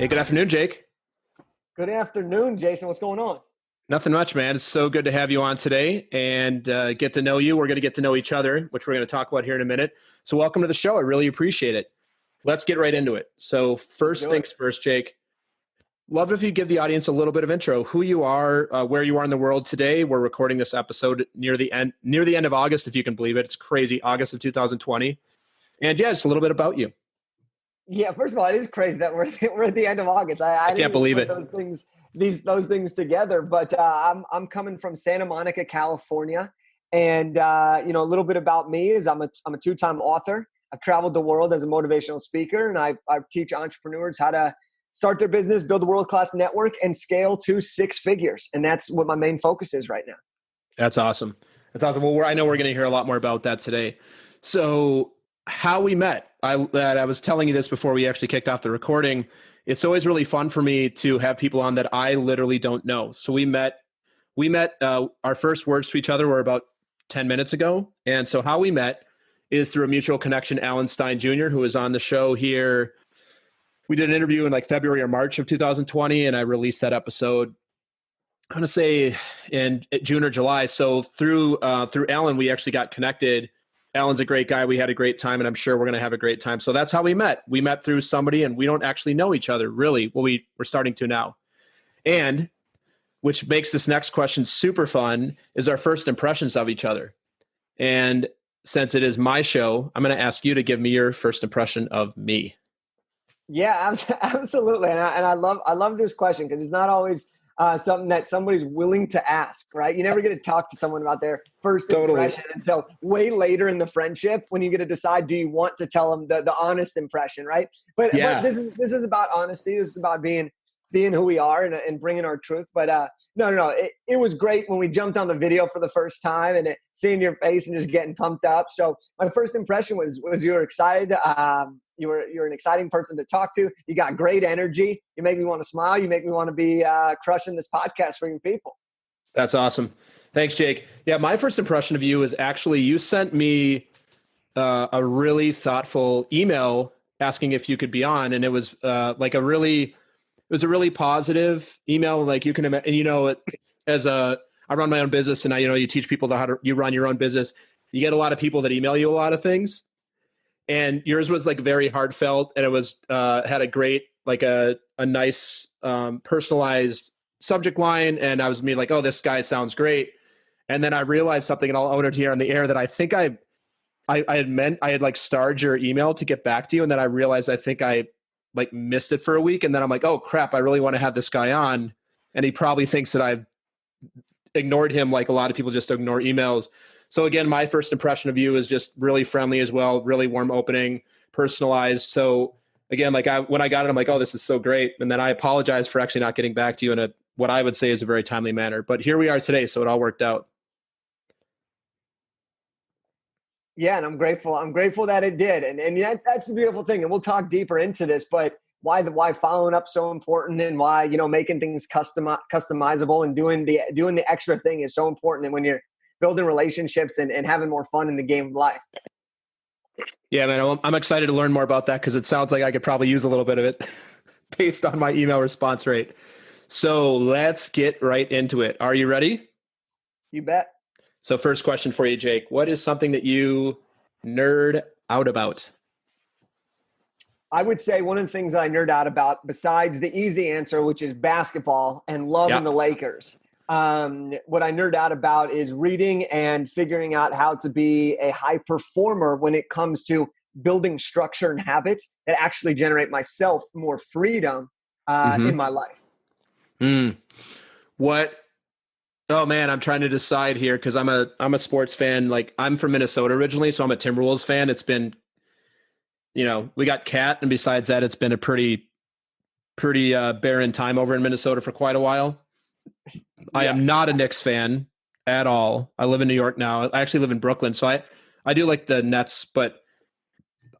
Hey, good afternoon, Jake. Good afternoon, Jason. What's going on? Nothing much, man. It's so good to have you on today and get to know you. We're going to get to know each other, which we're going to talk about here in a minute. So welcome to the show. I really appreciate it. Let's get right into it. So first things first, Jake. Love if you give the audience a little bit of intro, who you are, where you are in the world today. We're recording this episode near the end of August, if you can believe it. It's crazy, August of 2020. And yeah, just a little bit about you. Yeah, first of all, it is crazy that we're at the end of August. I can't didn't believe put it. those things together. But I'm coming from Santa Monica, California, and a little bit about me is I'm a 2-time author. I've traveled the world as a motivational speaker, and I teach entrepreneurs how to start their business, build a world-class network, and scale to 6 figures. And that's what my main focus is right now. That's awesome. That's awesome. Well, I know we're going to hear a lot more about that today. So how we met, I was telling you this before we actually kicked off the recording. It's always really fun for me to have people on that I literally don't know. So we met, our first words to each other were about 10 minutes ago. And so how we met is through a mutual connection, Alan Stein Jr., who was on the show here. We did an interview in like February or March of 2020, and I released that episode, I'm going to say in June or July. So through Alan, we actually got connected. Alan's a great guy. We had a great time, and I'm sure we're going to have a great time. So that's how we met. We met through somebody, and we don't actually know each other, really. Well, we're starting to now. And which makes this next question super fun is our first impressions of each other. And since it is my show, I'm going to ask you to give me your first impression of me. Yeah, absolutely. And I love this question because it's not always something that somebody's willing to ask, right? You never get to talk to someone about their first impression until way later in the friendship when you get to decide, do you want to tell them the honest impression, right? But this is about honesty. This is about being who we are and bringing our truth. But no. It was great when we jumped on the video for the first time and seeing your face and just getting pumped up. So my first impression was you were excited. You're an exciting person to talk to. You got great energy. You make me want to smile. You make me want to be crushing this podcast for your people. That's awesome. Thanks, Jake. Yeah, my first impression of you is actually you sent me a really thoughtful email asking if you could be on, and it was a really positive email. Like you can imagine, I run my own business, and you teach people how to you run your own business. You get a lot of people that email you a lot of things. And yours was like very heartfelt, and it was had a great a nice personalized subject line. And I was like, oh, this guy sounds great. And then I realized something, and I'll own it here on the air, that I think I had like starred your email to get back to you, and then I realized I think I like missed it for a week, and then I'm like, oh crap, I really want to have this guy on, and he probably thinks that I've ignored him like a lot of people just ignore emails. So again, my first impression of you is just really friendly as well, really warm opening, personalized. So again, when I got it, I'm like, oh, this is so great. And then I apologize for actually not getting back to you in what I would say is a very timely manner. But here we are today, so it all worked out. Yeah, and I'm grateful. I'm grateful that it did. And that's the beautiful thing. And we'll talk deeper into this, but why following up so important, and why, making things customizable and doing the extra thing is so important. And when you're building relationships and having more fun in the game of life. Yeah, man, I'm excited to learn more about that because it sounds like I could probably use a little bit of it based on my email response rate. So let's get right into it. Are you ready? You bet. So first question for you, Jake. What is something that you nerd out about? I would say one of the things that I nerd out about, besides the easy answer, which is basketball and loving the Lakers, what I nerd out about is reading and figuring out how to be a high performer when it comes to building structure and habits that actually generate myself more freedom in my life. Oh man, I'm trying to decide here because I'm a sports fan. Like I'm from Minnesota originally, so I'm a Timberwolves fan. It's been, we got Cat, and besides that, it's been a pretty barren time over in Minnesota for quite a while. I am not a Knicks fan at all. I live in New York now. I actually live in Brooklyn. So I do like the Nets, but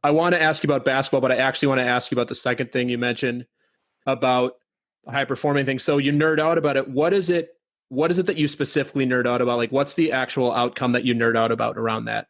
I want to ask you about basketball, but I actually want to ask you about the second thing you mentioned about the high performing thing. So you nerd out about it. What is it that you specifically nerd out about? Like what's the actual outcome that you nerd out about around that?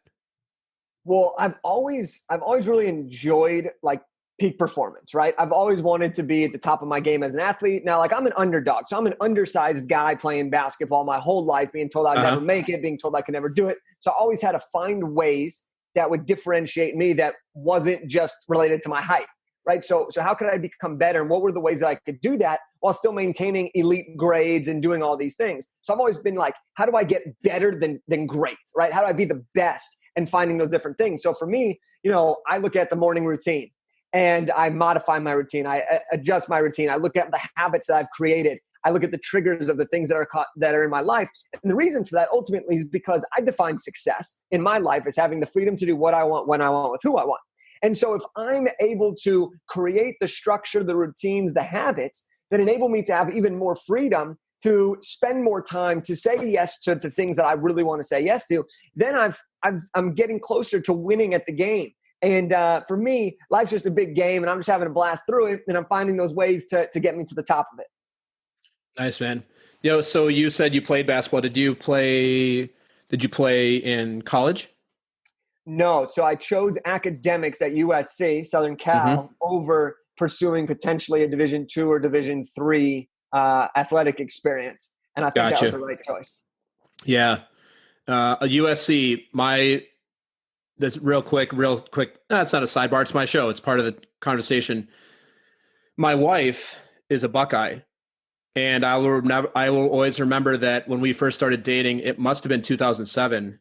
Well, I've always really enjoyed like peak performance, right? I've always wanted to be at the top of my game as an athlete. Now, like, I'm an underdog. So I'm an undersized guy playing basketball my whole life, being told I'd never make it, being told I could never do it. So I always had to find ways that would differentiate me that wasn't just related to my height, right? So how could I become better? And what were the ways that I could do that while still maintaining elite grades and doing all these things? So I've always been like, how do I get better than great, right? How do I be the best, and finding those different things? So for me, I look at the morning routine and I modify my routine. I adjust my routine. I look at the habits that I've created. I look at the triggers of the things that are in my life. And the reason for that ultimately is because I define success in my life as having the freedom to do what I want, when I want, with who I want. And so if I'm able to create the structure, the routines, the habits that enable me to have even more freedom to spend more time, to say yes to the things that I really want to say yes to, then I'm getting closer to winning at the game. And for me, life's just a big game, and I'm just having a blast through it, and I'm finding those ways to get me to the top of it. Nice, man. So you said you played basketball. Did you play in college? No. So I chose academics at USC, Southern Cal, over pursuing potentially a Division II or Division III athletic experience. And I think that was the right choice. Yeah. A USC, this real quick. It's not a sidebar. It's my show. It's part of the conversation. My wife is a Buckeye, and I will always remember that when we first started dating, it must have been 2007,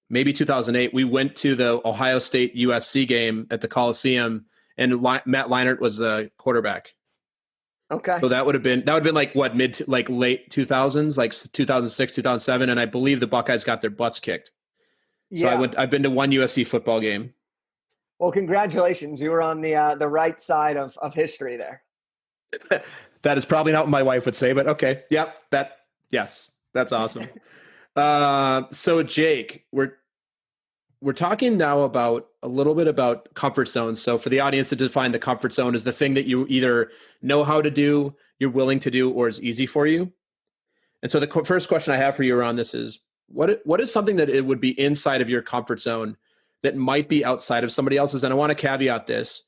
maybe 2008. We went to the Ohio State USC game at the Coliseum, and Matt Leinart was the quarterback. Okay. So that would have been like what, late 2000s, like 2006, 2007, and I believe the Buckeyes got their butts kicked. So yeah. I've been to one USC football game. Well, congratulations. You were on the right side of history there. That is probably not what my wife would say, but okay. Yep. Yes, that's awesome. So Jake, we're talking now about a little bit about comfort zones. So for the audience to define the comfort zone is the thing that you either know how to do, you're willing to do, or is easy for you. And so the first question I have for you around this is, what is something that it would be inside of your comfort zone that might be outside of somebody else's? And I want to caveat this.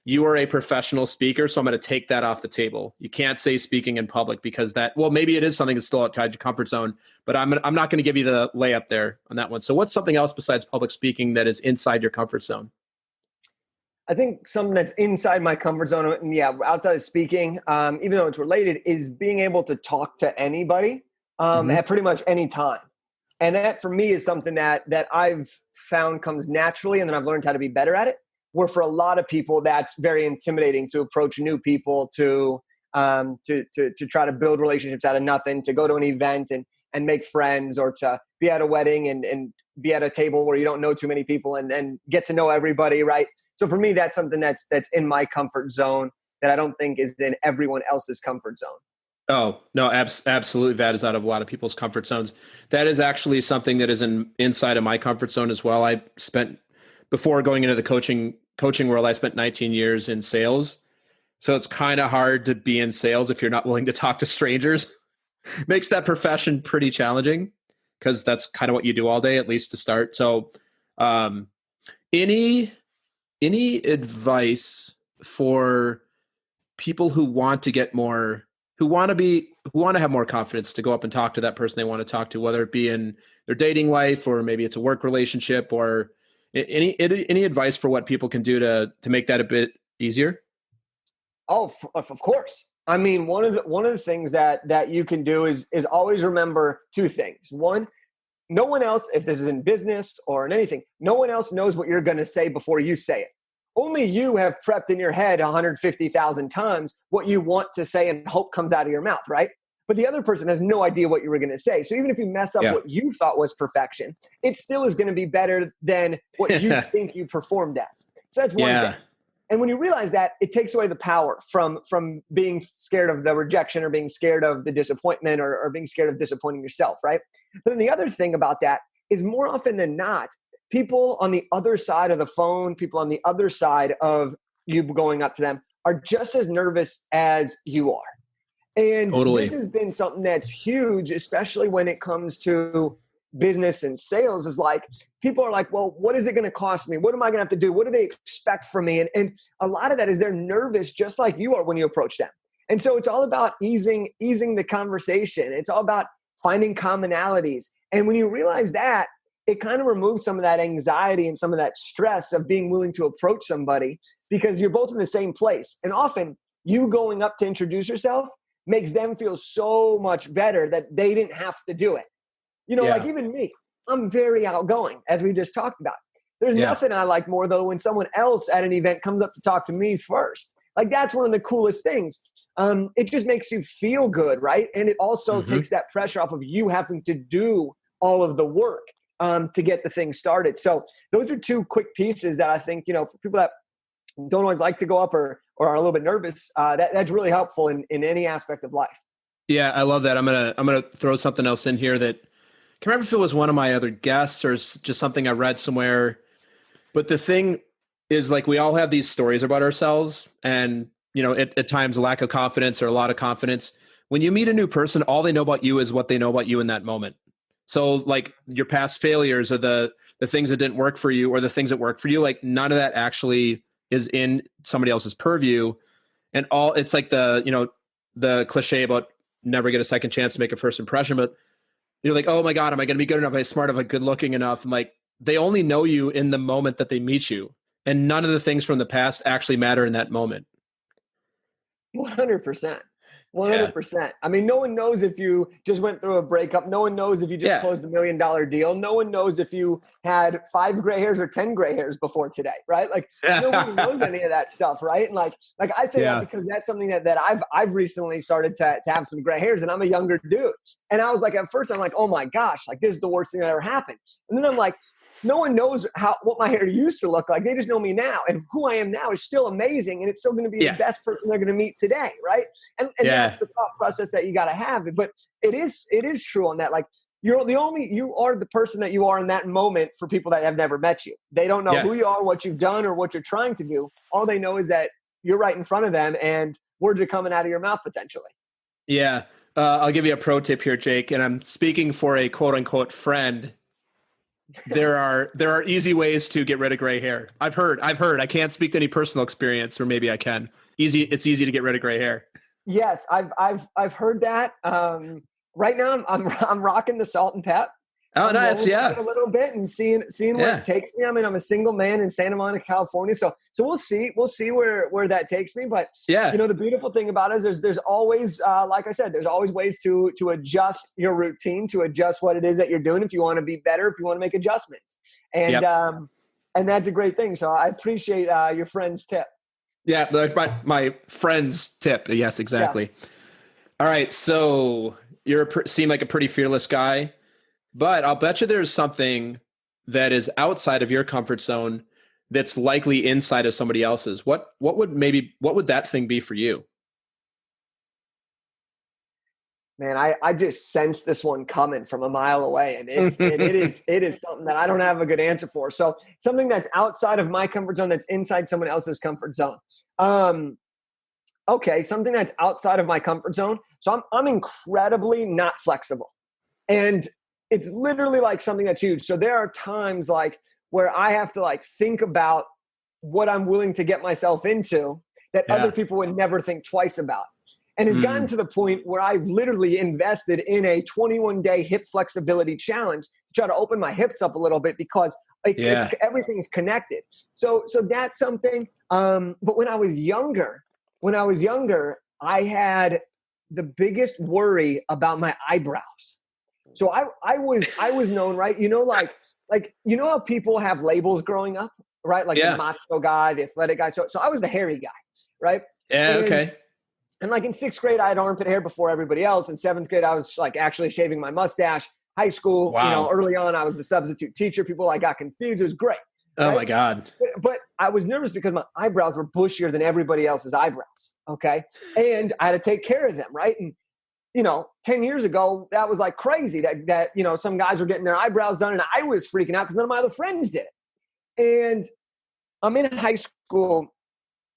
You are a professional speaker, so I'm going to take that off the table. You can't say speaking in public because maybe it is something that's still outside your comfort zone, but I'm not going to give you the layup there on that one. So what's something else besides public speaking that is inside your comfort zone? I think something that's inside my comfort zone, and outside of speaking, even though it's related, is being able to talk to anybody at pretty much any time. And that for me is something that I've found comes naturally, and then I've learned how to be better at it. Where for a lot of people, that's very intimidating to approach new people, to try to build relationships out of nothing, to go to an event and make friends, or to be at a wedding and be at a table where you don't know too many people and get to know everybody, right? So for me, that's something that's in my comfort zone that I don't think is in everyone else's comfort zone. Oh, no, absolutely. That is out of a lot of people's comfort zones. That is actually something that is inside of my comfort zone as well. I spent, before going into the coaching world, I spent 19 years in sales. So it's kind of hard to be in sales if you're not willing to talk to strangers. Makes that profession pretty challenging because that's kind of what you do all day, at least to start. So any advice for people who want to get more, who want to have more confidence to go up and talk to that person they want to talk to, whether it be in their dating life or maybe it's a work relationship, or any advice for what people can do to make that a bit easier? Oh, of course. I mean, one of the things that you can do is always remember two things. One, no one else, if this is in business or in anything, no one else knows what you're going to say before you say it. Only you have prepped in your head 150,000 times what you want to say and hope comes out of your mouth, right? But the other person has no idea what you were going to say. So even if you mess up what you thought was perfection, it still is going to be better than what you think you performed as. So that's one thing. And when you realize that, it takes away the power from being scared of the rejection or being scared of the disappointment or being scared of disappointing yourself, right? But then the other thing about that is more often than not, people on the other side of the phone, people on the other side of you going up to them are just as nervous as you are. And This has been something that's huge, especially when it comes to business and sales is like, people are like, well, what is it going to cost me? What am I going to have to do? What do they expect from me? And a lot of that is they're nervous, just like you are when you approach them. And so it's all about easing the conversation. It's all about finding commonalities. And when you realize that, it kind of removes some of that anxiety and some of that stress of being willing to approach somebody, because you're both in the same place. And often you going up to introduce yourself makes them feel so much better that they didn't have to do it. Like even me, I'm very outgoing, as we just talked about. There's nothing I like more, though, when someone else at an event comes up to talk to me first. Like, that's one of the coolest things. It just makes you feel good, right? And it also takes that pressure off of you having to do all of the work to get the thing started. So those are two quick pieces that I think, for people that don't always like to go up or are a little bit nervous, that's really helpful in any aspect of life. Yeah, I love that. I'm gonna throw something else in here that, I can't remember if it was one of my other guests or just something I read somewhere. But the thing is, like, we all have these stories about ourselves, and at times a lack of confidence or a lot of confidence. When you meet a new person, all they know about you is what they know about you in that moment. So like your past failures or the things that didn't work for you or the things that worked for you, like none of that actually is in somebody else's purview. And it's like the cliche about never get a second chance to make a first impression, but you're like, oh my God, am I going to be good enough? Am I smart enough? Am I good looking enough? And like, they only know you in the moment that they meet you. And none of the things from the past actually matter in that moment. 100%. 100%. I mean, no one knows if you just went through a breakup. No one knows if you just closed $1 million deal. No one knows if you had 5 gray hairs or 10 gray hairs before today, right? Like, nobody knows any of that stuff, right? And like I say that because that's something that I've recently started to have some gray hairs, and I'm a younger dude. And I was like, at first I'm like, oh my gosh, like this is the worst thing that ever happened. And then I'm like, no one knows what my hair used to look like. They just know me now. And who I am now is still amazing. And it's still going to be the best person they're going to meet today. Right. And that's the thought process that you got to have. But it is true on that. Like, you are the person that you are in that moment for people that have never met you. They don't know who you are, what you've done, or what you're trying to do. All they know is that you're right in front of them and words are coming out of your mouth potentially. Yeah. I'll give you a pro tip here, Jake. And I'm speaking for a quote unquote friend. There are easy ways to get rid of gray hair. I've heard. I can't speak to any personal experience, or maybe I can. It's easy to get rid of gray hair. Yes, I've heard that. Right now I'm rocking the salt and pep. Oh, nice. Yeah. A little bit and seeing where it takes me. I mean, I'm a single man in Santa Monica, California. So we'll see where that takes me. But the beautiful thing about it is there's always, like I said, there's always ways to adjust your routine, to adjust what it is that you're doing. If you want to be better, if you want to make adjustments, and that's a great thing. So I appreciate your friend's tip. Yeah. That's my friend's tip. Yes, exactly. Yeah. All right. So you seem like a pretty fearless guy. But I'll bet you there's something that is outside of your comfort zone that's likely inside of somebody else's. What would that thing be for you? Man, I just sense this one coming from a mile away, and it is something that I don't have a good answer for. So something that's outside of my comfort zone that's inside someone else's comfort zone. Okay, something that's outside of my comfort zone. So I'm incredibly not flexible, and it's literally like something that's huge. So there are times like where I have to like think about what I'm willing to get myself into that other people would never think twice about. And it's gotten to the point where I've literally invested in a 21-day hip flexibility challenge to try to open my hips up a little bit because everything's connected. So that's something. But when I was younger, I had the biggest worry about my eyebrows. So I was known, right? Like how people have labels growing up, right? Like the macho guy, the athletic guy. So I was the hairy guy, right? Yeah. Okay. And like in 6th grade, I had armpit hair before everybody else. In 7th grade, I was like actually shaving my mustache. High school, early on, I was the substitute teacher. People like got confused. It was great. Right? Oh my God. But I was nervous because my eyebrows were bushier than everybody else's eyebrows. Okay. And I had to take care of them. Right. And 10 years ago, that was like crazy that some guys were getting their eyebrows done and I was freaking out because none of my other friends did it. And I'm in high school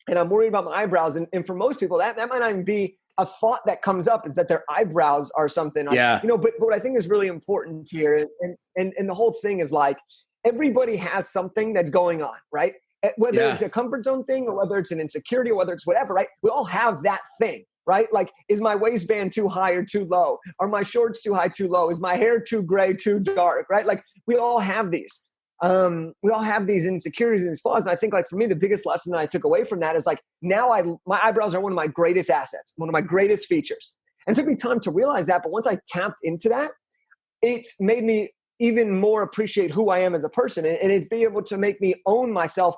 and I'm worried about my eyebrows. And for most people, that might not even be a thought that comes up is that their eyebrows are something, Yeah. but what I think is really important here, and the whole thing is like, everybody has something that's going on, right? Whether it's a comfort zone thing or whether it's an insecurity or whether it's whatever, right? We all have that thing, right? Like, is my waistband too high or too low? Are my shorts too high, too low? Is my hair too gray, too dark, right? Like, we all have these. We all have these insecurities and these flaws. And I think, like, for me, the biggest lesson that I took away from that is like, now my eyebrows are one of my greatest assets, one of my greatest features. And it took me time to realize that. But once I tapped into that, it's made me even more appreciate who I am as a person. And it's been able to make me own myself,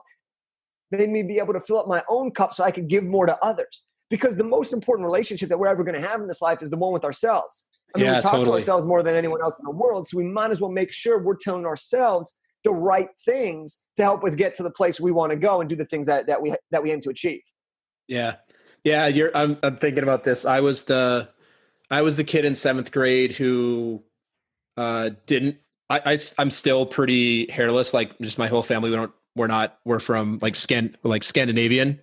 made me be able to fill up my own cup so I could give more to others. Because the most important relationship that we're ever going to have in this life is the one with ourselves. I mean, we talk to ourselves more than anyone else in the world. So we might as well make sure we're telling ourselves the right things to help us get to the place we want to go and do the things that we aim to achieve. Yeah. I'm thinking about this. I was the kid in 7th grade who I'm still pretty hairless. Like, just my whole family, we're from like Scandinavian,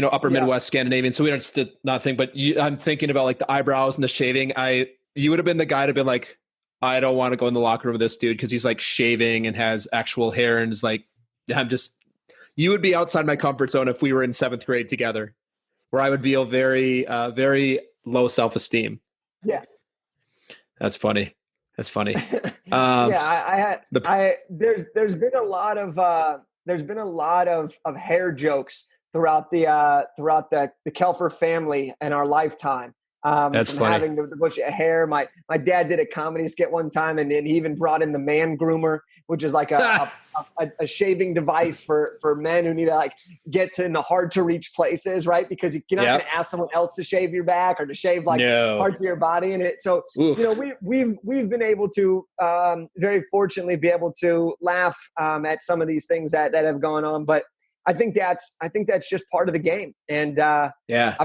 upper Midwest Scandinavian. So we don't nothing, but I'm thinking about like the eyebrows and the shaving. You would have been the guy to be like, I don't want to go in the locker room with this dude because he's like shaving and has actual hair and is like, you would be outside my comfort zone if we were in 7th grade together, where I would feel very, very low self-esteem. Yeah. That's funny. There's been a lot of hair jokes throughout the Kelfer family in our lifetime. That's funny. Having the bush of hair. My dad did a comedy skit one time, and he even brought in the man groomer, which is like a shaving device for men who need to like get to in the hard to reach places, right? Because you're not going to ask someone else to shave your back or to shave parts of your body in it. So we've been able to very fortunately be able to laugh at some of these things that have gone on, but I think that's just part of the game. And I've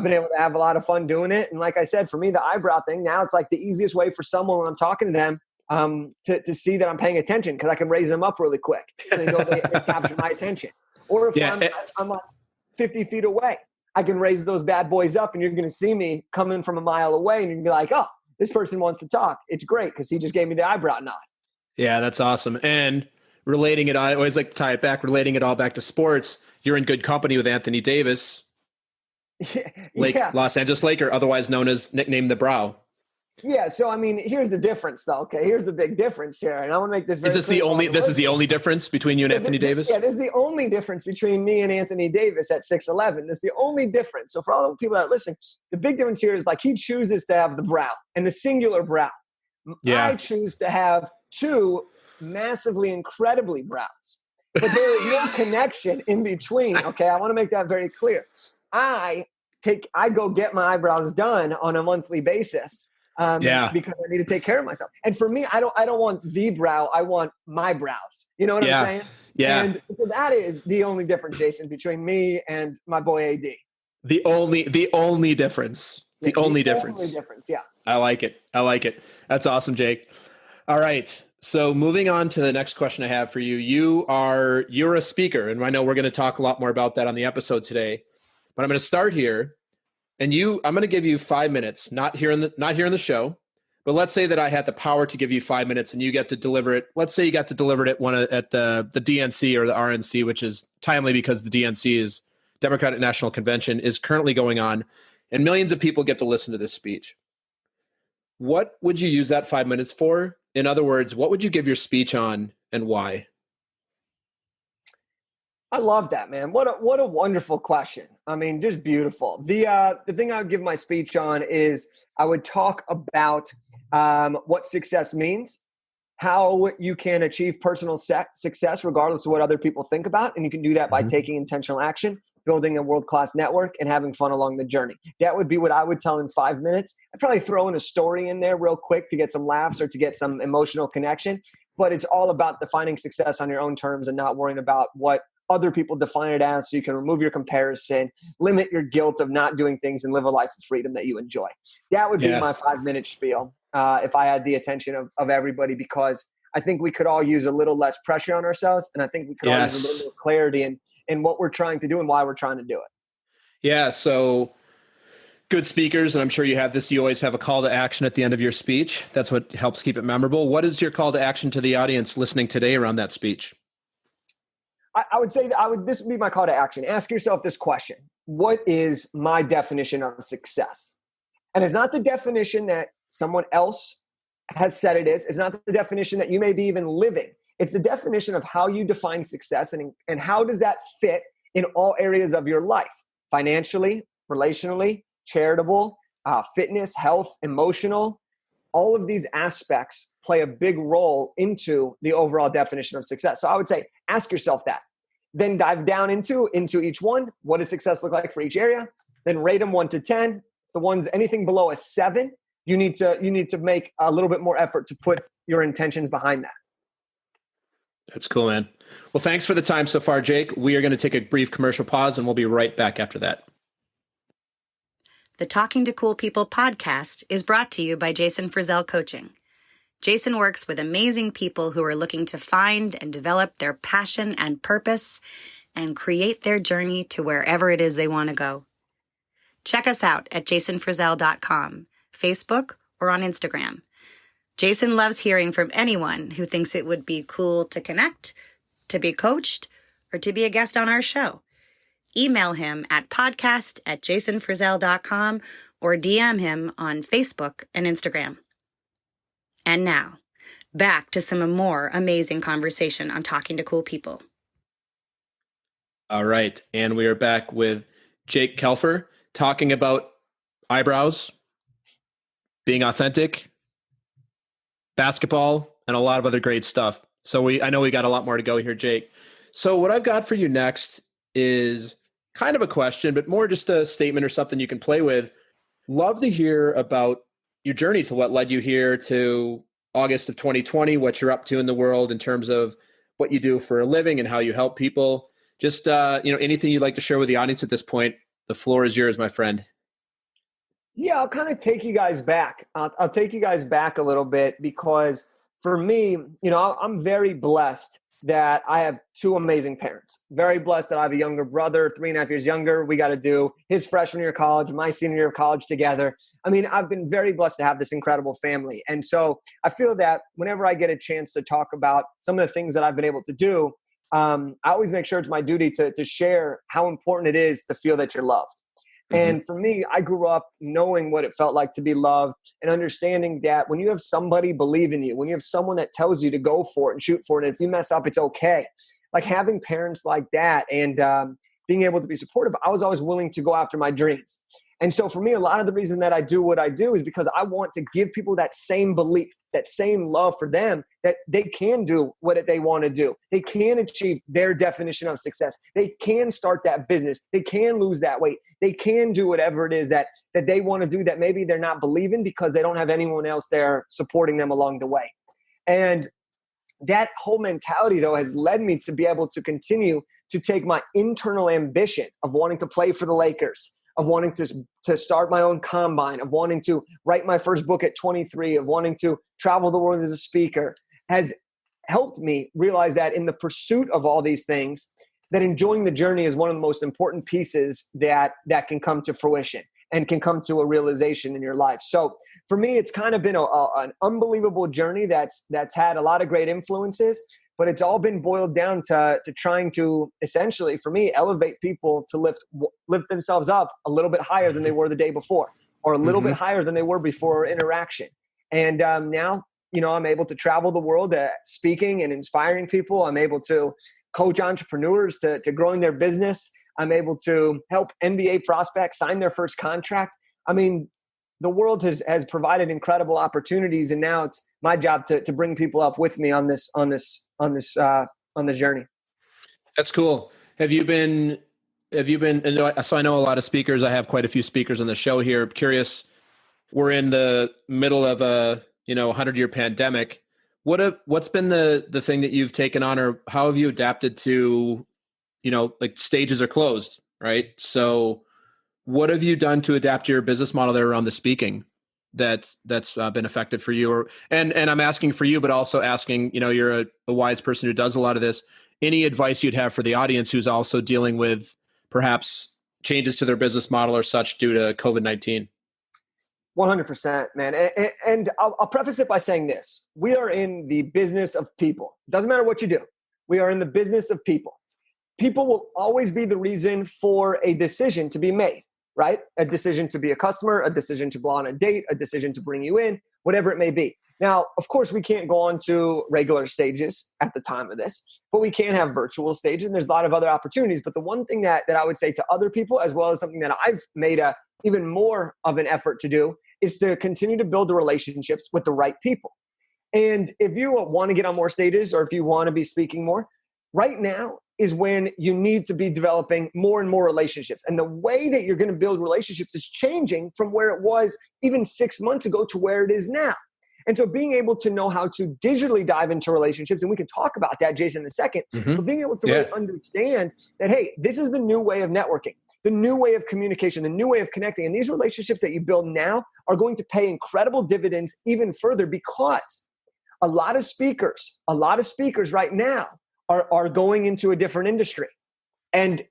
been able to have a lot of fun doing it. And like I said, for me, the eyebrow thing, now it's like the easiest way for someone when I'm talking to them to see that I'm paying attention, because I can raise them up really quick. And they know they capture my attention. Or if I'm like 50 feet away, I can raise those bad boys up and you're going to see me coming from a mile away and you can be like, oh, this person wants to talk. It's great because he just gave me the eyebrow nod. Yeah, that's awesome. And relating it, I always like to tie it back, relating it all back to sports. You're in good company with Anthony Davis, Los Angeles Laker, otherwise known as nicknamed the Brow. Yeah. So, I mean, here's the difference though. Okay. Here's the big difference here. And I want to make this very clear. This is the only difference between you and Anthony Davis? Yeah. This is the only difference between me and Anthony Davis at 6'11". This is the only difference. So for all the people that are listening, the big difference here is like he chooses to have the brow and the singular brow. Yeah. I choose to have two massively, incredibly brows. But there is no connection in between. Okay, I want to make that very clear. I go get my eyebrows done on a monthly basis because I need to take care of myself. And for me, I don't want the brow. I want my brows. You know what I'm saying? Yeah. And so that is the only difference, Jason, between me and my boy AD. The only difference. The only difference. Yeah. I like it. That's awesome, Jake. All right. So moving on to the next question I have for you, you're a speaker, and I know we're going to talk a lot more about that on the episode today, but I'm going to start here, and I'm going to give you 5 minutes, not here in the show, but let's say that I had the power to give you 5 minutes and you get to deliver it. Let's say you got to deliver it at the DNC or the RNC, which is timely because the DNC is Democratic National Convention is currently going on, and millions of people get to listen to this speech. What would you use that 5 minutes for? In other words, what would you give your speech on and why? I love that, man. What a wonderful question. I mean, just beautiful. The thing I would give my speech on is I would talk about what success means, how you can achieve personal success regardless of what other people think about. And you can do that by taking intentional action, building a world-class network, and having fun along the journey. That would be what I would tell in 5 minutes. I'd probably throw in a story in there real quick to get some laughs or to get some emotional connection. But it's all about defining success on your own terms and not worrying about what other people define it as, so you can remove your comparison, limit your guilt of not doing things, and live a life of freedom that you enjoy. That would be my 5 minute spiel if I had the attention of everybody, because I think we could all use a little less pressure on ourselves, and I think we could all use a little more clarity in what we're trying to do and why we're trying to do it. Yeah. So good speakers, and I'm sure you have this, you always have a call to action at the end of your speech. That's what helps keep it memorable. What is your call to action to the audience listening today around that speech? I would say that this would be my call to action. Ask yourself this question. What is my definition of success? And it's not the definition that someone else has said it is. It's not the definition that you may be even living. It's the definition of how you define success and how does that fit in all areas of your life, financially, relationally, charitable, fitness, health, emotional. All of these aspects play a big role into the overall definition of success. So I would say, ask yourself that. Then dive down into each one. What does success look like for each area? Then rate them 1 to 10. The ones anything below a 7, you need to make a little bit more effort to put your intentions behind that. That's cool, man. Well, thanks for the time so far, Jake. We are going to take a brief commercial pause, and we'll be right back after that. The Talking to Cool People podcast is brought to you by Jason Frizzell Coaching. Jason works with amazing people who are looking to find and develop their passion and purpose and create their journey to wherever it is they want to go. Check us out at jasonfrizzell.com, Facebook, or on Instagram. Jason loves hearing from anyone who thinks it would be cool to connect, to be coached, or to be a guest on our show. Email him at podcast@jasonfrizzell.com or DM him on Facebook and Instagram. And now, back to some more amazing conversation on Talking to Cool People. All right. And we are back with Jake Kelfer talking about eyebrows, being authentic, basketball, and a lot of other great stuff. So I know we got a lot more to go here, Jake. So what I've got for you next is kind of a question, but more just a statement or something you can play with. Love to hear about your journey to what led you here to August of 2020, what you're up to in the world in terms of what you do for a living and how you help people. Just, anything you'd like to share with the audience at this point. The floor is yours, my friend. Yeah, I'll kind of take you guys back. I'll take you guys back a little bit because for me, I'm very blessed that I have 2 amazing parents. Very blessed that I have a younger brother, 3.5 years younger. We got to do his freshman year of college, my senior year of college together. I mean, I've been very blessed to have this incredible family. And so I feel that whenever I get a chance to talk about some of the things that I've been able to do, I always make sure it's my duty to share how important it is to feel that you're loved. And for me, I grew up knowing what it felt like to be loved and understanding that when you have somebody believe in you, when you have someone that tells you to go for it and shoot for it, and if you mess up, it's okay. Like having parents like that and being able to be supportive, I was always willing to go after my dreams. And so for me, a lot of the reason that I do what I do is because I want to give people that same belief, that same love for them, that they can do what they want to do. They can achieve their definition of success. They can start that business. They can lose that weight. They can do whatever it is that they want to do that maybe they're not believing because they don't have anyone else there supporting them along the way. And that whole mentality, though, has led me to be able to continue to take my internal ambition of wanting to play for the Lakers, of wanting to start my own combine, of wanting to write my first book at 23, of wanting to travel the world as a speaker, has helped me realize that in the pursuit of all these things, that enjoying the journey is one of the most important pieces that can come to fruition and can come to a realization in your life. So for me, it's kind of been an unbelievable journey that's had a lot of great influences, but it's all been boiled down to trying to essentially, for me, elevate people to lift themselves up a little bit higher than they were the day before, or a little bit higher than they were before interaction. And now, I'm able to travel the world speaking and inspiring people. I'm able to coach entrepreneurs to growing their business. I'm able to help NBA prospects sign their first contract. I mean, the world has provided incredible opportunities, and now it's my job to bring people up with me on this journey. That's cool. Have you been, so I know a lot of speakers. I have quite a few speakers on the show here. I'm curious, we're in the middle of a 100-year pandemic. What's been the thing that you've taken on, or how have you adapted to, like stages are closed, right? So what have you done to adapt your business model there around the speaking that's been effective for you? And I'm asking for you, but also asking, you're a wise person who does a lot of this. Any advice you'd have for the audience who's also dealing with perhaps changes to their business model are such due to COVID-19? 100%, man. And I'll preface it by saying this. We are in the business of people. Doesn't matter what you do. We are in the business of people. People will always be the reason for a decision to be made, right? A decision to be a customer, a decision to go on a date, a decision to bring you in, whatever it may be. Now, of course, we can't go on to regular stages at the time of this, but we can have virtual stages, and there's a lot of other opportunities. But the one thing that I would say to other people, as well as something that I've made even more of an effort to do, is to continue to build the relationships with the right people. And if you want to get on more stages, or if you want to be speaking more, right now is when you need to be developing more and more relationships. And the way that you're going to build relationships is changing from where it was even 6 months ago to where it is now. And so being able to know how to digitally dive into relationships, and we can talk about that, Jason, in a second, but being able to really understand that, hey, this is the new way of networking, the new way of communication, the new way of connecting. And these relationships that you build now are going to pay incredible dividends even further, because a lot of speakers right now are going into a different industry. And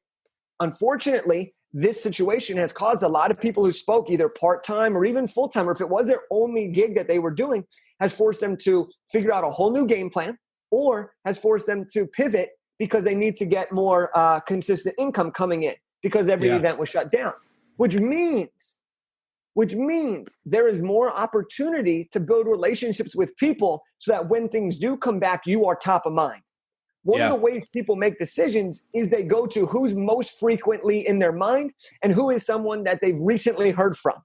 unfortunately, this situation has caused a lot of people who spoke either part-time or even full-time, or if it was their only gig that they were doing, has forced them to figure out a whole new game plan, or has forced them to pivot because they need to get more consistent income coming in because every event was shut down, which means there is more opportunity to build relationships with people so that when things do come back, you are top of mind. One of the ways people make decisions is they go to who's most frequently in their mind and who is someone that they've recently heard from,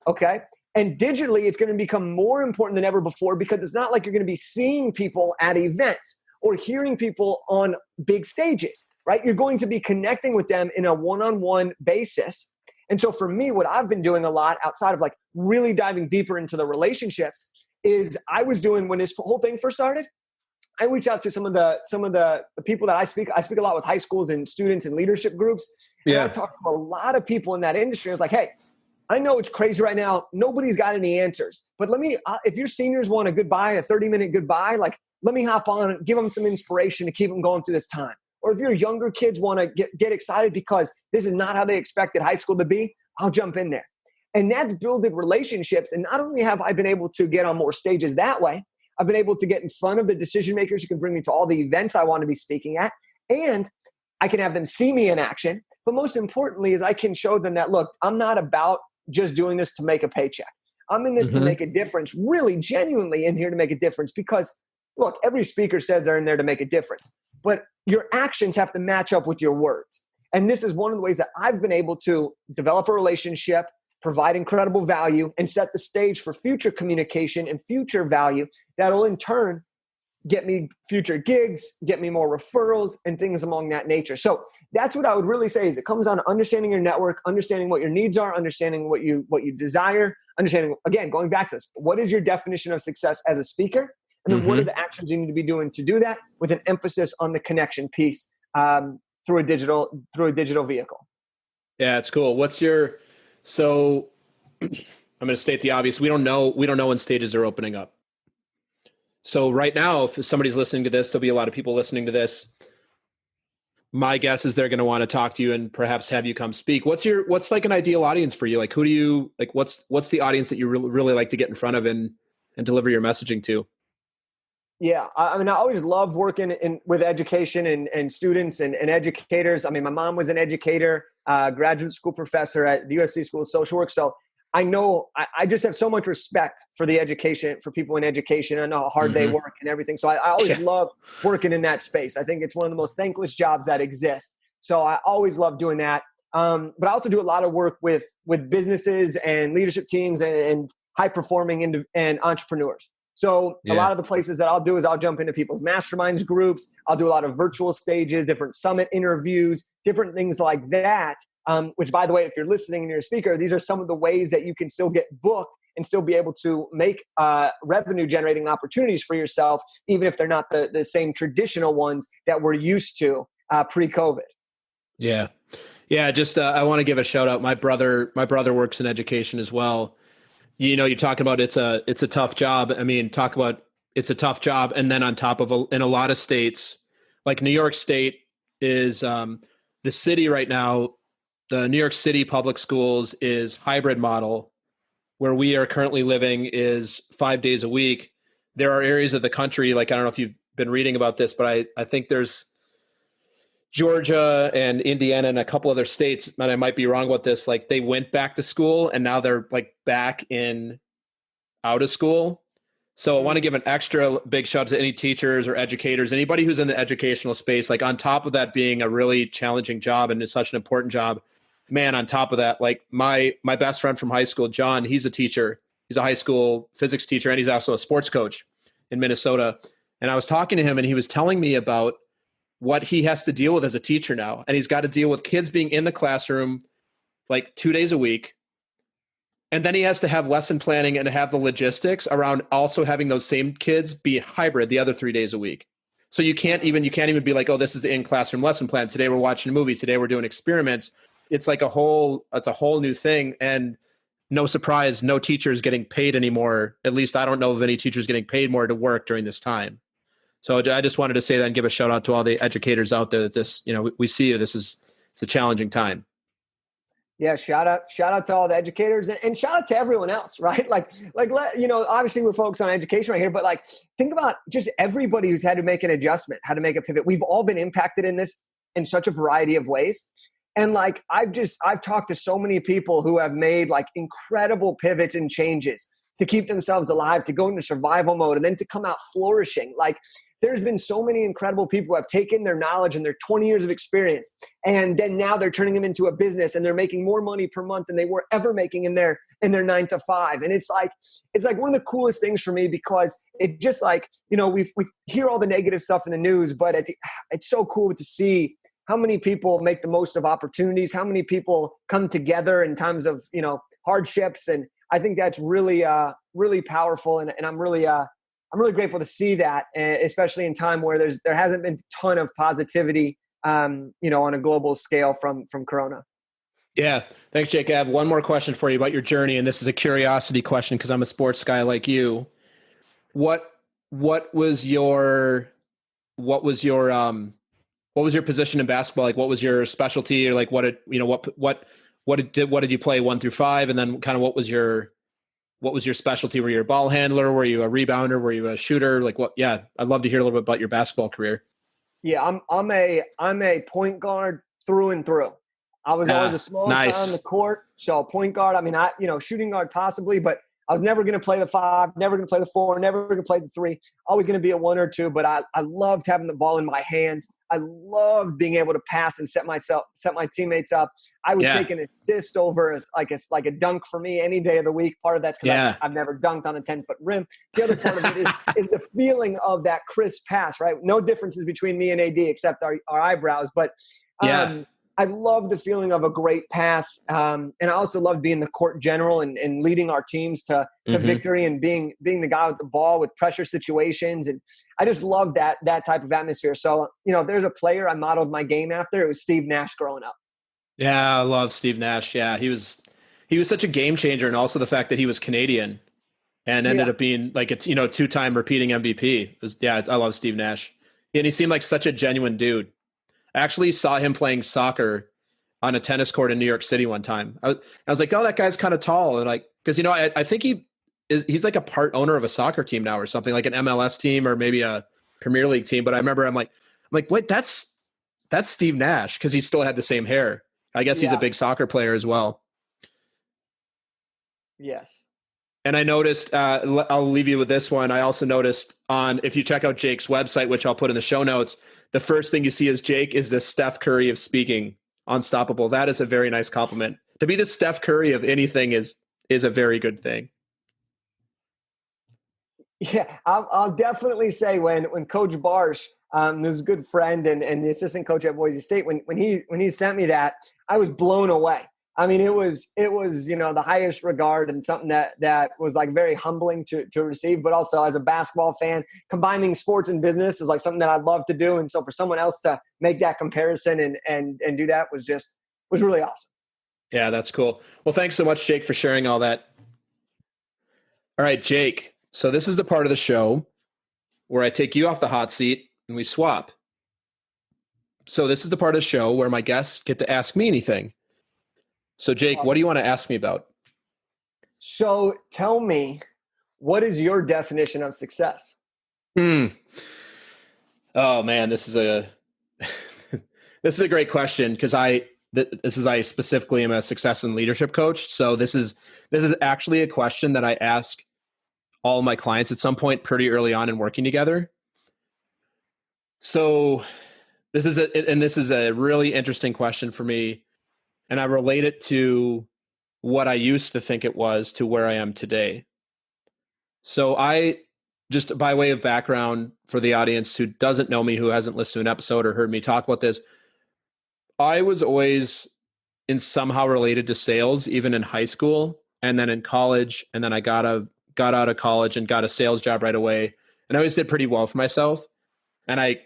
okay? And digitally, it's going to become more important than ever before, because it's not like you're going to be seeing people at events or hearing people on big stages, right? You're going to be connecting with them in a one-on-one basis. And so for me, what I've been doing a lot outside of like really diving deeper into the relationships is I was doing, when this whole thing first started, I reach out to some of the people that I speak a lot with high schools and students and leadership groups. And I talk to a lot of people in that industry. I was like, hey, I know it's crazy right now. Nobody's got any answers, but let me, if your seniors want a goodbye, a 30-minute goodbye, like let me hop on and give them some inspiration to keep them going through this time. Or if your younger kids want to get excited because this is not how they expected high school to be, I'll jump in there. And that's building relationships. And not only have I been able to get on more stages that way, I've been able to get in front of the decision makers who can bring me to all the events I want to be speaking at, and I can have them see me in action. But most importantly is I can show them that, look, I'm not about just doing this to make a paycheck. I'm in this to make a difference, really genuinely in here to make a difference, because look, every speaker says they're in there to make a difference, but your actions have to match up with your words. And this is one of the ways that I've been able to develop a relationship, provide incredible value, and set the stage for future communication and future value that'll in turn get me future gigs, get me more referrals, and things along that nature. So that's what I would really say is it comes down to understanding your network, understanding what your needs are, understanding what you desire, understanding, again, going back to this, what is your definition of success as a speaker? And then what are the actions you need to be doing to do that, with an emphasis on the connection piece through a digital vehicle. Yeah, it's cool. So I'm going to state the obvious. We don't know when stages are opening up. So right now, if somebody's listening to this, there'll be a lot of people listening to this. My guess is they're going to want to talk to you and perhaps have you come speak. What's like an ideal audience for you? Like, who do you like? What's the audience that you really like to get in front of and deliver your messaging to? Yeah, I mean, I always love working with education and students and educators. I mean, my mom was an educator, graduate school professor at the USC School of Social Work. So I know I just have so much respect for the education, for people in education. I know how hard they work and everything. So I always love working in that space. I think it's one of the most thankless jobs that exist. So I always love doing that. But I also do a lot of work with businesses and leadership teams and high performing and entrepreneurs. So a lot of the places that I'll do is I'll jump into people's masterminds groups. I'll do a lot of virtual stages, different summit interviews, different things like that. Which, by the way, if you're listening and you're a speaker, these are some of the ways that you can still get booked and still be able to make revenue generating opportunities for yourself, even if they're not the same traditional ones that we're used to pre-COVID. Yeah. Yeah. Just I want to give a shout out. My brother works in education as well. You know, you're talking about it's a tough job. I mean, talk about it's a tough job. And then on top of in a lot of states, like New York State is the city right now, the New York City public schools is hybrid model. Where we are currently living is 5 days a week. There are areas of the country, like I don't know if you've been reading about this, but I think there's Georgia and Indiana and a couple other states, and I might be wrong about this, like they went back to school and now they're like back in out of school. So I want to give an extra big shout out to any teachers or educators, anybody who's in the educational space, like on top of that being a really challenging job and it's such an important job, man, on top of that, like my best friend from high school, John, he's a teacher. He's a high school physics teacher, and he's also a sports coach in Minnesota. And I was talking to him and he was telling me about what he has to deal with as a teacher now. And he's got to deal with kids being in the classroom like 2 days a week. And then he has to have lesson planning and have the logistics around also having those same kids be hybrid the other 3 days a week. So you can't even be like, oh, this is the in-classroom lesson plan. Today we're watching a movie. Today we're doing experiments. It's like it's a whole new thing. And no surprise, no teachers getting paid anymore. At least I don't know of any teachers getting paid more to work during this time. So I just wanted to say that and give a shout out to all the educators out there that this, we see you. It's a challenging time. Yeah, shout out to all the educators and shout out to everyone else, right? Obviously we're focused on education right here, but like think about just everybody who's had to make an adjustment, had to make a pivot. We've all been impacted in this in such a variety of ways. And like I've talked to so many people who have made like incredible pivots and changes to keep themselves alive, to go into survival mode, and then to come out flourishing. Like there's been so many incredible people who have taken their knowledge and their 20 years of experience, and then now they're turning them into a business and they're making more money per month than they were ever making in their 9 to 5. And it's like one of the coolest things for me, because it just like, we hear all the negative stuff in the news, but it's so cool to see how many people make the most of opportunities, how many people come together in times of, hardships. And I think that's really, really powerful. And I'm really grateful to see that, especially in time where there hasn't been a ton of positivity, on a global scale from Corona. Yeah. Thanks, Jake. I have one more question for you about your journey. And this is a curiosity question because I'm a sports guy like you. What was your position in basketball? Like, what was your specialty, or like what did you play 1 through 5? And then kind of what was your specialty? Were you a ball handler? Were you a rebounder? Were you a shooter? Like what? Yeah. I'd love to hear a little bit about your basketball career. Yeah. I'm a point guard through and through. I was always the smallest guy on the court. So point guard, shooting guard possibly, but I was never going to play the 5, never going to play the 4, never going to play the 3, always going to be a 1 or 2. But I loved having the ball in my hands. I loved being able to pass and set my teammates up. I would take an assist over like a dunk for me any day of the week. Part of that's because I've never dunked on a 10-foot rim. The other part of it is the feeling of that crisp pass, right? No differences between me and AD except our eyebrows. But I love the feeling of a great pass. And I also love being the court general and leading our teams to victory, and being the guy with the ball with pressure situations. And I just love that type of atmosphere. So, if there's a player I modeled my game after, it was Steve Nash growing up. Yeah. I love Steve Nash. Yeah. He was such a game changer. And also the fact that he was Canadian and ended up being like, it's, 2-time repeating MVP. I love Steve Nash. And he seemed like such a genuine dude. I actually saw him playing soccer on a tennis court in New York City one time. I was like, oh, that guy's kind of tall. And like, because, I think he's like a part owner of a soccer team now or something, like an MLS team or maybe a Premier League team. But I remember I'm like, wait, that's Steve Nash, because he still had the same hair. I guess he's a big soccer player as well. Yes. And I noticed, I'll leave you with this one. I also noticed if you check out Jake's website, which I'll put in the show notes, the first thing you see is Jake is the Steph Curry of speaking, unstoppable. That is a very nice compliment. To be the Steph Curry of anything is a very good thing. Yeah, I'll definitely say when Coach Barsh, who's a good friend and the assistant coach at Boise State, when he sent me that, I was blown away. I mean, it was the highest regard, and something that was like very humbling to receive. But also as a basketball fan, combining sports and business is like something that I'd love to do. And so for someone else to make that comparison and do that was really awesome. Yeah, that's cool. Well, thanks so much, Jake, for sharing all that. All right, Jake. So this is the part of the show where I take you off the hot seat and we swap. So this is the part of the show where my guests get to ask me anything. So Jake, what do you want to ask me about? So tell me, what is your definition of success? Oh man, this is a this is a great question because I specifically am a success and leadership coach. So this is actually a question that I ask all my clients at some point pretty early on in working together. So this is a really interesting question for me, and I relate it to what I used to think it was to where I am today. So I, just by way of background for the audience who doesn't know me, who hasn't listened to an episode or heard me talk about this, I was always somehow related to sales, even in high school and then in college. And then I got out of college and got a sales job right away. And I always did pretty well for myself. And I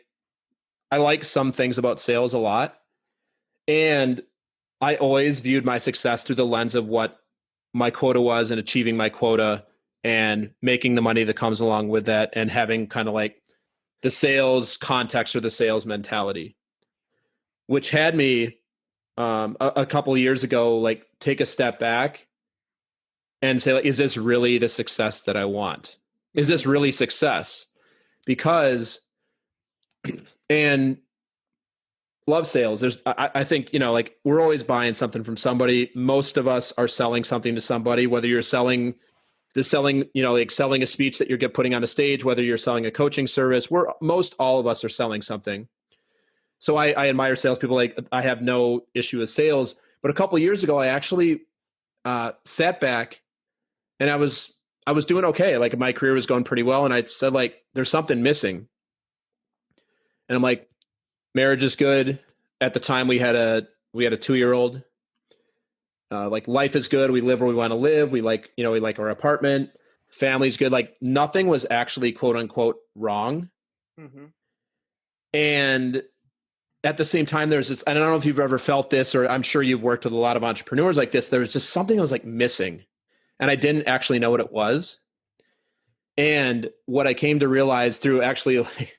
like some things about sales a lot. And I always viewed my success through the lens of what my quota was and achieving my quota and making the money that comes along with that and having kind of like the sales context or the sales mentality, which had me a couple of years ago, like take a step back and say, like, is this really the success that I want? Is this really success? Because, and love sales. I think, like we're always buying something from somebody. Most of us are selling something to somebody, whether you're selling, like selling a speech that you're putting on a stage, whether you're selling a coaching service, most all of us are selling something. So I admire salespeople. Like I have no issue with sales, but a couple of years ago, I actually sat back and I was doing okay. Like my career was going pretty well. And I said, like, there's something missing. And I'm like, marriage is good. At the time we had a 2-year-old. Like life is good. We live where we want to live. We like our apartment. Family's good. Like nothing was actually quote unquote wrong. Mm-hmm. And at the same time, there's this, I don't know if you've ever felt this, or I'm sure you've worked with a lot of entrepreneurs like this. There was just something that was like missing and I didn't actually know what it was. And what I came to realize through actually, like,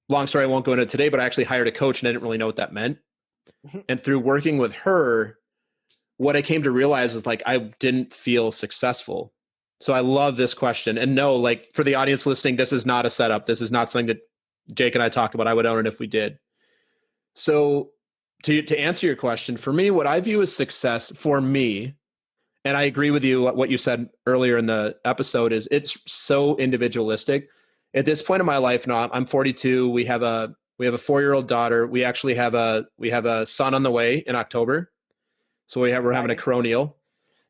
long story, I won't go into it today, but I actually hired a coach and I didn't really know what that meant. And through working with her, what I came to realize is like, I didn't feel successful. So I love this question. And no, like for the audience listening, this is not a setup. This is not something that Jake and I talked about. I would own it if we did. So to answer your question, for me, what I view as success for me, and I agree with you, what you said earlier in the episode, is it's so individualistic. At this point in my life now, I'm 42. We have a 4-year-old daughter. We actually have a son on the way in October. So we're having a coronial.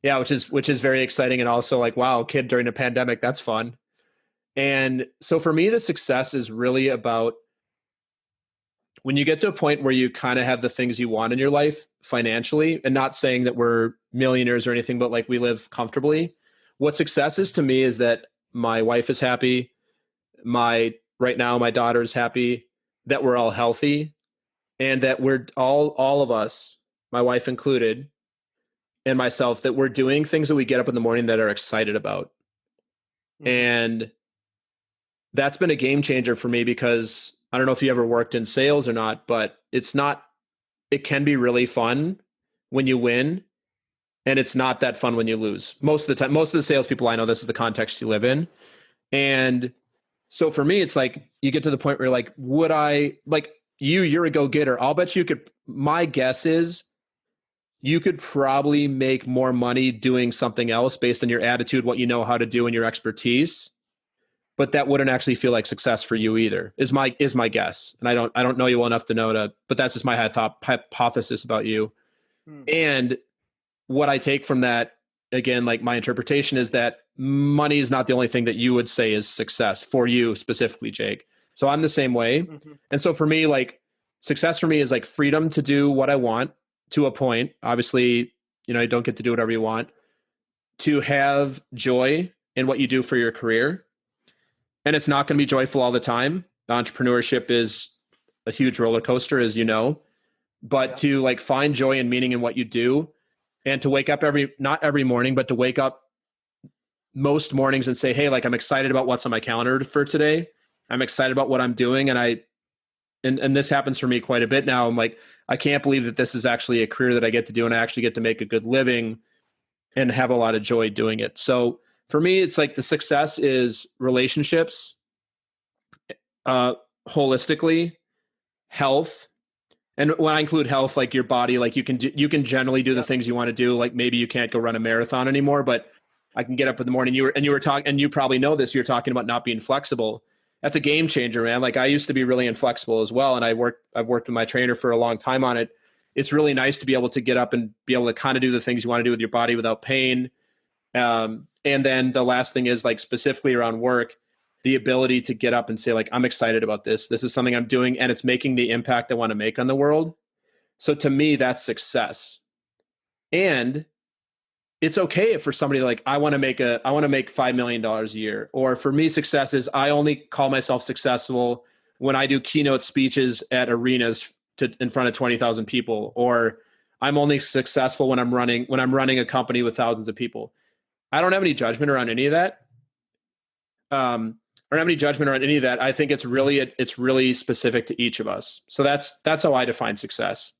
Yeah, which is very exciting. And also like, wow, kid during a pandemic, that's fun. And so for me, the success is really about when you get to a point where you kind of have the things you want in your life financially, and not saying that we're millionaires or anything, but like we live comfortably. What success is to me is that my wife is happy. Right now, my daughter is happy, that we're all healthy, and that we're all of us, my wife included, and myself, that we're doing things that we get up in the morning that are excited about. Mm-hmm. And that's been a game changer for me because I don't know if you ever worked in sales or not, but it can be really fun when you win. And it's not that fun when you lose. Most of the time, most of the salespeople I know, this is the context you live in. And so for me, it's like, you get to the point where you're like, you're a go-getter. I'll bet you could, my guess is you could probably make more money doing something else based on your attitude, what you know how to do, and your expertise. But that wouldn't actually feel like success for you either, is my guess. And I don't know you well enough to know but that's just my hypothesis about you. And what I take from that, again, like my interpretation is that money is not the only thing that you would say is success for you specifically, Jake. So I'm the same way. Mm-hmm. And so for me, like success for me is like freedom to do what I want to a point. Obviously, you don't get to do whatever you want. To have joy in what you do for your career. And it's not going to be joyful all the time. Entrepreneurship is a huge roller coaster, as you know, but to like find joy and meaning in what you do, and to wake up not every morning, but to wake up most mornings and say, hey, like I'm excited about what's on my calendar for today. I'm excited about what I'm doing. And and this happens for me quite a bit now. I'm like, I can't believe that this is actually a career that I get to do and I actually get to make a good living and have a lot of joy doing it. So for me, it's like the success is relationships, holistically, health. And when I include health, like your body, like you can generally do the things you want to do. Like maybe you can't go run a marathon anymore, but I can get up in the morning. You were talking, and you probably know this. You're talking about not being flexible. That's a game changer, man. Like I used to be really inflexible as well, and I've worked with my trainer for a long time on it. It's really nice to be able to get up and be able to kind of do the things you want to do with your body without pain. And then the last thing is like specifically around work, the ability to get up and say like, I'm excited about this. This is something I'm doing and it's making the impact I want to make on the world. So to me, that's success. And it's okay if for somebody like, I want to make $5 million a year. Or for me, success is I only call myself successful when I do keynote speeches at arenas in front of 20,000 people, or I'm only successful when I'm running a company with thousands of people. I don't have any judgment around any of that. I don't have any judgment around any of that. I think it's really specific to each of us. So that's how I define success.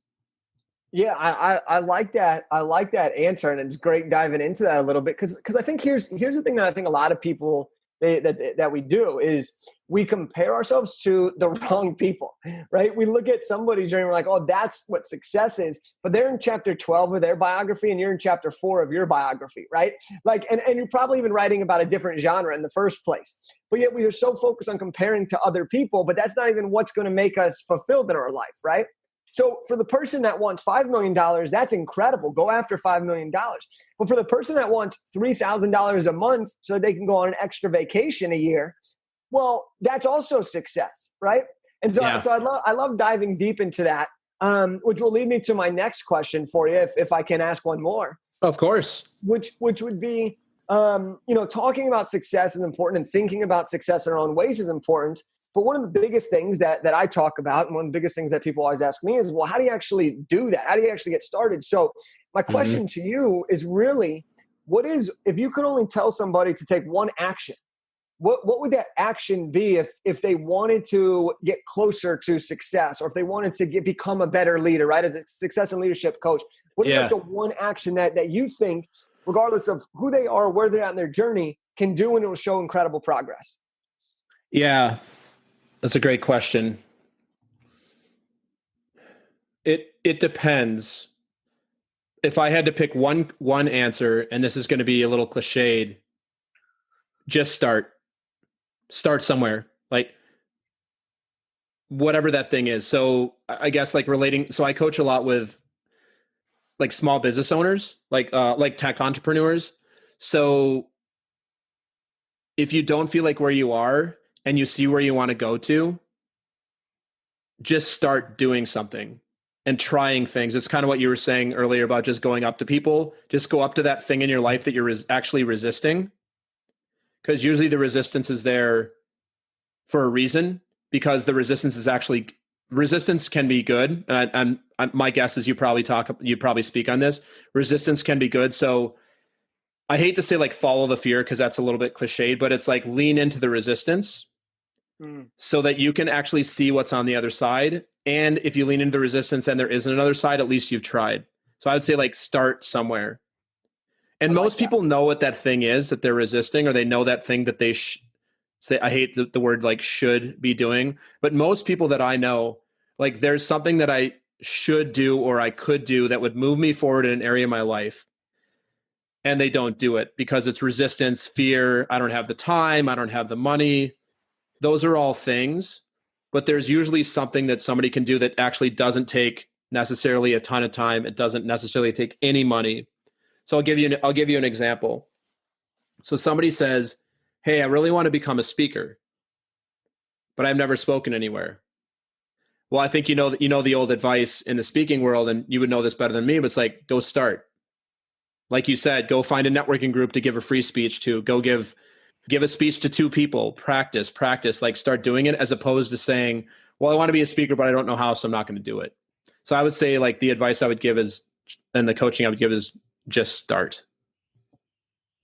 Yeah, I like that. I like that answer, and it's great diving into that a little bit because I think here's the thing that I think a lot of people that we do is we compare ourselves to the wrong people, right? We look at somebody's journey, we're like, oh, that's what success is, but they're in chapter 12 of their biography, and you're in chapter 4 of your biography, right? Like, and you're probably even writing about a different genre in the first place, but yet we are so focused on comparing to other people, but that's not even what's going to make us fulfilled in our life, right? So for the person that wants $5 million, that's incredible. Go after $5 million. But for the person that wants $3,000 a month so they can go on an extra vacation a year, well, that's also success, right? And so, Yeah. so I love diving deep into that, which will lead me to my next question for you, if I can ask one more. Of course. Which would be, talking about success is important, and thinking about success in our own ways is important. But one of the biggest things that I talk about, and one of the biggest things that people always ask me is, well, how do you actually do that? How do you actually get started? So my question to you is really, if you could only tell somebody to take one action, what would that action be if they wanted to get closer to success, or if they wanted to become a better leader, right? As a success and leadership coach, what is like the one action that you think, regardless of who they are, where they're at in their journey, can do and it will show incredible progress? Yeah. That's a great question. It depends. If I had to pick one answer, and this is going to be a little cliched, just start somewhere, like whatever that thing is. So I guess like so I coach a lot with like small business owners, like tech entrepreneurs. So if you don't feel like where you are and you see where you want to go to, just start doing something and trying things. It's kind of what you were saying earlier about just going up to people. Just go up to that thing in your life that you're actually resisting. Because usually the resistance is there for a reason, because the resistance can be good. And my guess is you probably speak on this. Resistance can be good. So I hate to say like follow the fear, because that's a little bit cliched, but it's like lean into the resistance so that you can actually see what's on the other side. And if you lean into the resistance and there isn't another side, at least you've tried. So I would say like start somewhere. And most people know what that thing is that they're resisting, or they know that thing that they say, I hate the word like should be doing, but most people that I know, like there's something that I should do or I could do that would move me forward in an area of my life. And they don't do it because it's resistance, fear. I don't have the time. I don't have the money. Those are all things, but there's usually something that somebody can do that actually doesn't take necessarily a ton of time. It doesn't necessarily take any money. So I'll give you an example. So somebody says, hey, I really want to become a speaker, but I've never spoken anywhere. Well, I think you know the old advice in the speaking world, and you would know this better than me, but it's like, go start. Like you said, go find a networking group to give a free speech to. Go give a speech to 2 people. Practice, like start doing it, as opposed to saying, well, I want to be a speaker, but I don't know how, so I'm not going to do it. So I would say like the advice I would give is, and the coaching I would give is, just start.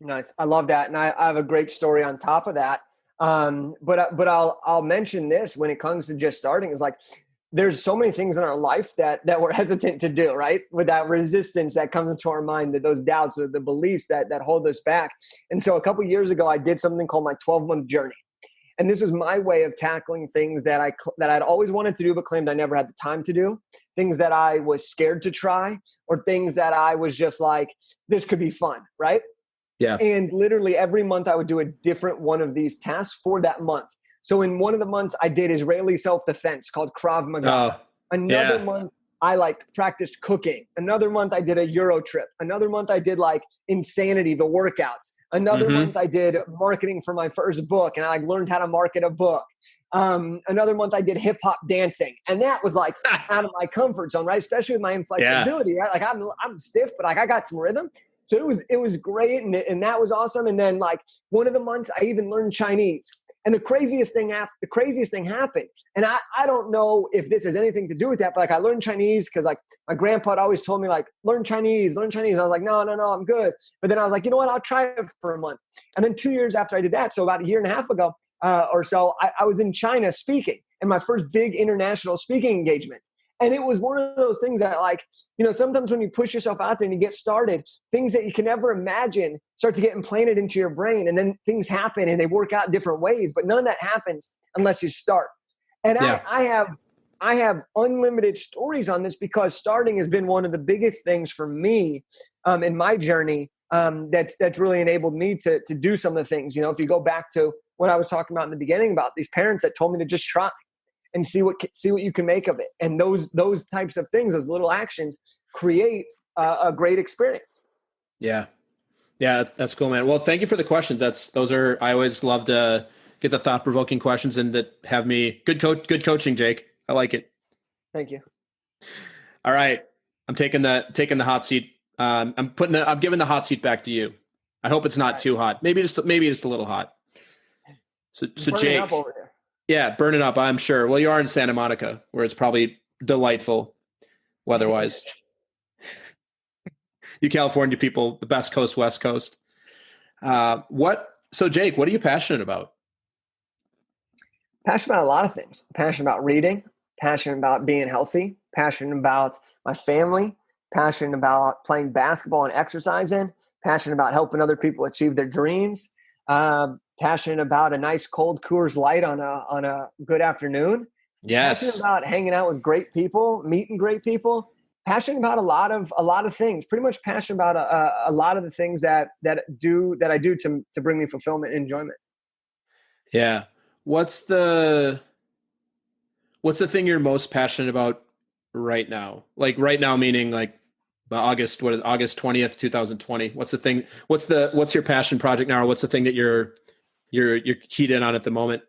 Nice. I love that. And I have a great story on top of that. But I'll mention this when it comes to just starting, is like, there's so many things in our life that we're hesitant to do, right? With that resistance that comes into our mind, that those doubts or the beliefs that hold us back. And so a couple of years ago, I did something called my 12-month journey. And this was my way of tackling things that I'd always wanted to do, but claimed I never had the time to do. Things that I was scared to try, or things that I was just like, this could be fun, right? Yeah. And literally every month I would do a different one of these tasks for that month. So in one of the months I did Israeli self-defense called Krav Maga. Another month I practiced cooking. Another month I did a Euro trip. Another month I did Insanity, the workouts. Another month I did marketing for my first book, and I learned how to market a book. Another month I did hip hop dancing, and that was out of my comfort zone, right? Especially with my inflexibility, right? I'm stiff, but I got some rhythm. So it was great, and that was awesome. And then one of the months I even learned Chinese. And the craziest thing happened. And I don't know if this has anything to do with that, but I learned Chinese because my grandpa had always told me learn Chinese. I was like, no, I'm good. But then I was like, you know what? I'll try it for a month. And then 2 years after I did that, so about a year and a half ago or so, I was in China speaking, and my first big international speaking engagement. And it was one of those things that sometimes when you push yourself out there and you get started, things that you can never imagine start to get implanted into your brain. And then things happen and they work out different ways, but none of that happens unless you start. And I have unlimited stories on this, because starting has been one of the biggest things for me in my journey that's really enabled me to do some of the things. If you go back to what I was talking about in the beginning about these parents that told me to just try and see what you can make of it. And those types of things, those little actions create a great experience. Yeah. Yeah. That's cool, man. Well, thank you for the questions. I always love to get the thought-provoking questions and that have me good coaching, Jake. I like it. Thank you. All right. I'm taking the hot seat. I'm giving the hot seat back to you. I hope it's not too hot. Maybe just a little hot. So Jake, up over there. Yeah, burn it up, I'm sure. Well, you are in Santa Monica, where it's probably delightful weather-wise. You California people, the best coast, West Coast. So Jake, what are you passionate about? Passionate about a lot of things. Passionate about reading, passionate about being healthy, passionate about my family, passionate about playing basketball and exercising, passionate about helping other people achieve their dreams, passionate about a nice cold Coors Light on a good afternoon. Yes. Passionate about hanging out with great people, meeting great people. Passionate about a lot of things. Pretty much passionate about a lot of the things that I do to bring me fulfillment and enjoyment. Yeah. What's the thing you're most passionate about right now? Right now, meaning August 20th, 2020. What's the thing? What's your passion project now? Or what's the thing that you're keyed in on at the moment?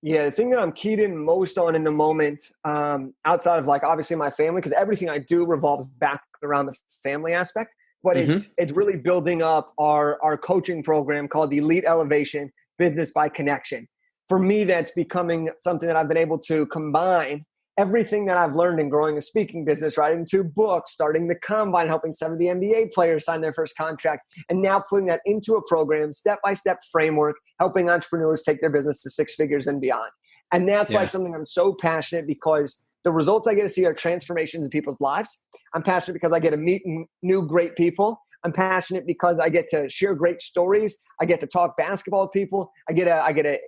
Yeah, the thing that I'm keyed in most on in the moment, outside of obviously my family, because everything I do revolves back around the family aspect, but it's really building up our coaching program called the Elite Elevation Business by Connection. For me, that's becoming something that I've been able to combine everything that I've learned in growing a speaking business, writing 2 books, starting the Combine, helping some of the NBA players sign their first contract, and now putting that into a program, step-by-step framework, helping entrepreneurs take their business to 6 figures and beyond. And that's something I'm so passionate, because the results I get to see are transformations in people's lives. I'm passionate because I get to meet new great people. I'm passionate because I get to share great stories. I get to talk basketball with people. I get to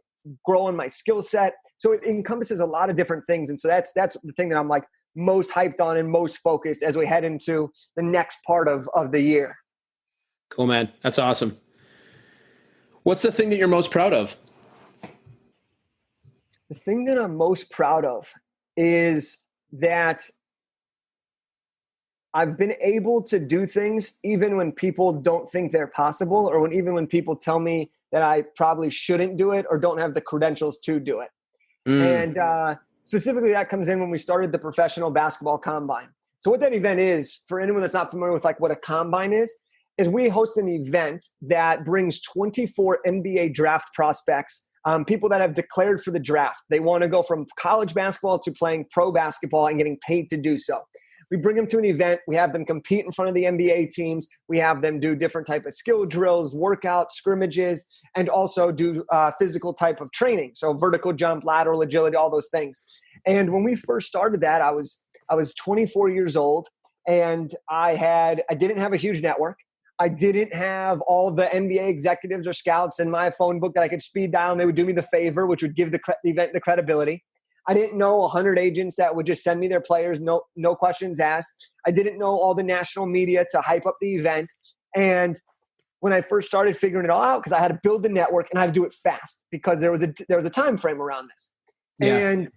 grow in my skill set. So it encompasses a lot of different things. And so that's the thing that I'm most hyped on and most focused as we head into the next part of the year. Cool, man. That's awesome. What's the thing that you're most proud of? The thing that I'm most proud of is that I've been able to do things even when people don't think they're possible, or even when people tell me that I probably shouldn't do it or don't have the credentials to do it. And specifically that comes in when we started the Professional Basketball Combine. So what that event is, for anyone that's not familiar with what a combine is we host an event that brings 24 NBA draft prospects, people that have declared for the draft. They want to go from college basketball to playing pro basketball and getting paid to do so. We bring them to an event. We have them compete in front of the NBA teams. We have them do different type of skill drills, workouts, scrimmages, and also do physical type of training. So vertical jump, lateral agility, all those things. And when we first started that, I was 24 years old, and I didn't have a huge network. I didn't have all the NBA executives or scouts in my phone book that I could speed dial, and they would do me the favor, which would give the event the credibility. I didn't know 100 agents that would just send me their players, no questions asked. I didn't know all the national media to hype up the event. And when I first started figuring it all out, because I had to build the network and I had to do it fast because there was a time frame around this. Yeah. And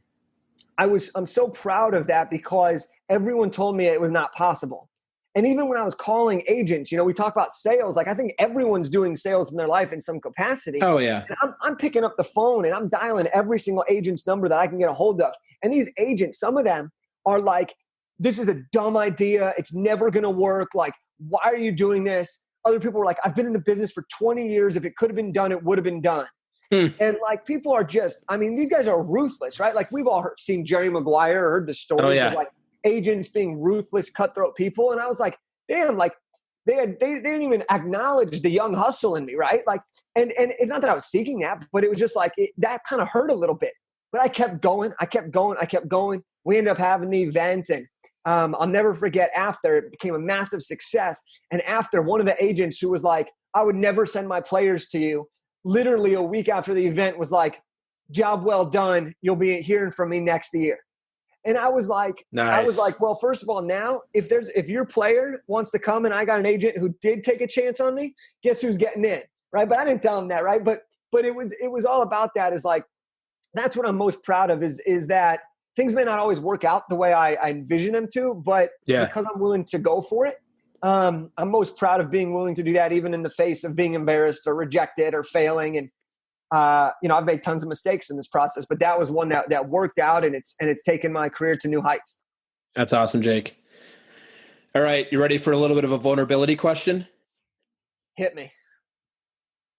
I'm so proud of that because everyone told me it was not possible. And even when I was calling agents, we talk about sales. Like, I think everyone's doing sales in their life in some capacity. Oh, yeah. And I'm picking up the phone and I'm dialing every single agent's number that I can get a hold of. And these agents, some of them are like, this is a dumb idea. It's never going to work. Like, why are you doing this? Other people were like, I've been in the business for 20 years. If it could have been done, it would have been done. And like, people are just, these guys are ruthless, right? Like, we've all seen Jerry Maguire, heard the stories of like agents being ruthless, cutthroat people. And I was like, damn, like they didn't even acknowledge the young hustle in me, right? Like, and it's not that I was seeking that, but it was just like, that kind of hurt a little bit. But I kept going. We ended up having the event, and I'll never forget, after it became a massive success. And after, one of the agents who was like, I would never send my players to you, literally a week after the event was like, job well done. You'll be hearing from me next year. And I was like, nice. Well, first of all, now if your player wants to come and I got an agent who did take a chance on me, guess who's getting in, right? But I didn't tell him that, right? But it was all about that. Is like, that's what I'm most proud of is that things may not always work out the way I envision them to, but because I'm willing to go for it, I'm most proud of being willing to do that, even in the face of being embarrassed or rejected or failing. And I've made tons of mistakes in this process, but that was one that worked out, and it's taken my career to new heights. That's awesome, Jake. All right. You ready for a little bit of a vulnerability question? Hit me.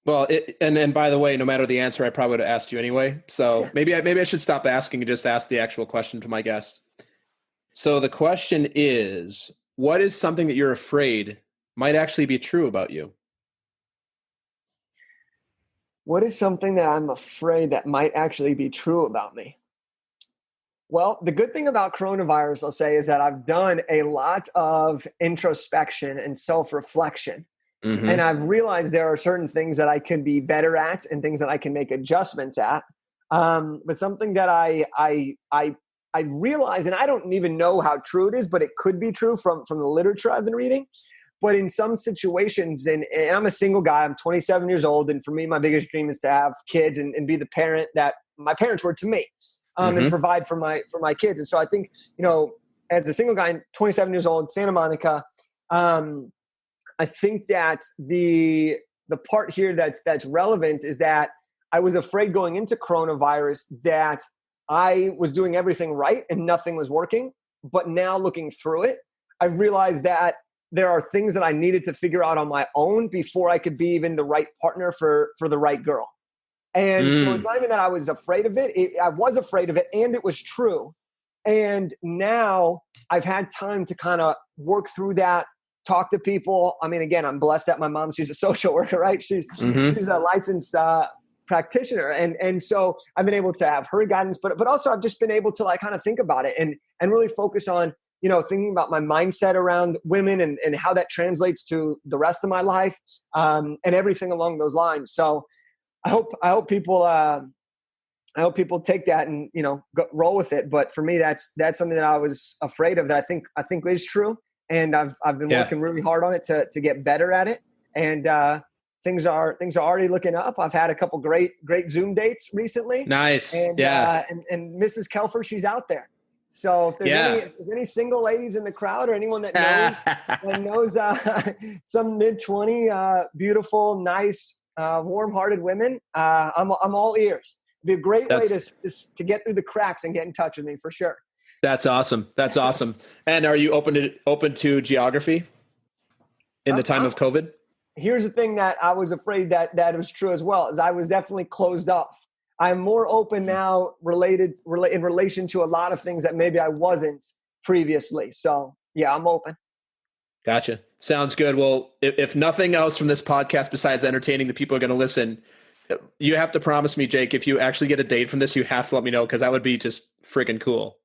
Well, and by the way, no matter the answer, I probably would have asked you anyway. So maybe I should stop asking and just ask the actual question to my guest. So the question is, what is something that you're afraid might actually be true about you? What is something that I'm afraid that might actually be true about me? Well, the good thing about coronavirus, I'll say, is that I've done a lot of introspection and self-reflection. Mm-hmm. And I've realized there are certain things that I can be better at and things that I can make adjustments at. But something that I realize, and I don't even know how true it is, but it could be true from the literature I've been reading. But in some situations, and I'm a single guy, I'm 27 years old. And for me, my biggest dream is to have kids and be the parent that my parents were to me, and provide for my kids. And so I think, as a single guy, 27 years old, Santa Monica, I think that the part here that's relevant is that I was afraid going into coronavirus that I was doing everything right and nothing was working. But now looking through it, I've realized that there are things that I needed to figure out on my own before I could be even the right partner for the right girl. And so it's not even that I was afraid of it. I was afraid of it, and it was true. And now I've had time to kind of work through that, talk to people. Again, I'm blessed that my mom, she's a social worker, right? She's a licensed practitioner. And so I've been able to have her guidance, but also I've just been able to like kind of think about it and really focus on, thinking about my mindset around women and how that translates to the rest of my life, and everything along those lines. So I hope people take that and, roll with it. But for me, that's something that I was afraid of that I think is true. And I've been working really hard on it to get better at it. And things are already looking up. I've had a couple great Zoom dates recently. Nice. And and Mrs. Kelfer, she's out there. So if there's any single ladies in the crowd or anyone that knows some mid-20 beautiful, nice, warm-hearted women, I'm all ears. It'd be a great way to get through the cracks and get in touch with me for sure. That's awesome. That's awesome. And are you open to geography in the time of COVID? Here's the thing that I was afraid that was true as well, is I was definitely closed off. I'm more open now in relation to a lot of things that maybe I wasn't previously. So yeah, I'm open. Gotcha. Sounds good. Well, if nothing else from this podcast besides entertaining the people who are going to listen, You have to promise me, Jake, if you actually get a date from this, you have to let me know, because that would be just freaking cool.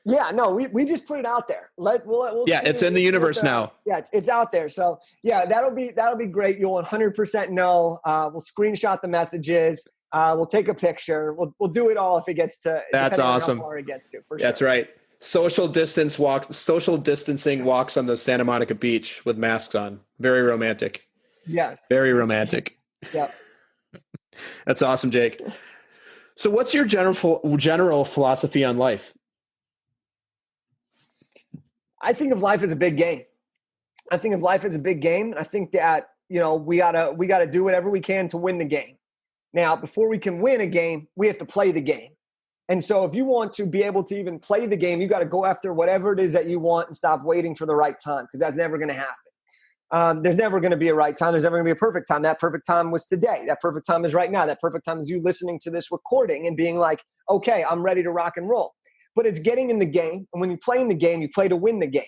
Yeah, no, we just put it out there. We'll yeah, it's in the universe now. Yeah, it's out there. So yeah, that'll be great. You'll 100% know. We'll screenshot the messages. We'll take a picture. We'll do it all if it gets to. That's awesome. On how far it gets to. For That's sure. right. Social distancing walks on the Santa Monica beach with masks on. Very romantic. Yes. Very romantic. Yeah. That's awesome, Jake. So what's your general philosophy on life? I think of life as a big game. I think that, we gotta do whatever we can to win the game. Now, before we can win a game, we have to play the game. And so if you want to be able to even play the game, you got to go after whatever it is that you want and stop waiting for the right time, because that's never going to happen. There's never going to be a right time. There's never going to be a perfect time. That perfect time was today. That perfect time is right now. That perfect time is you listening to this recording and being like, okay, I'm ready to rock and roll. But it's getting in the game. And when you play in the game, you play to win the game.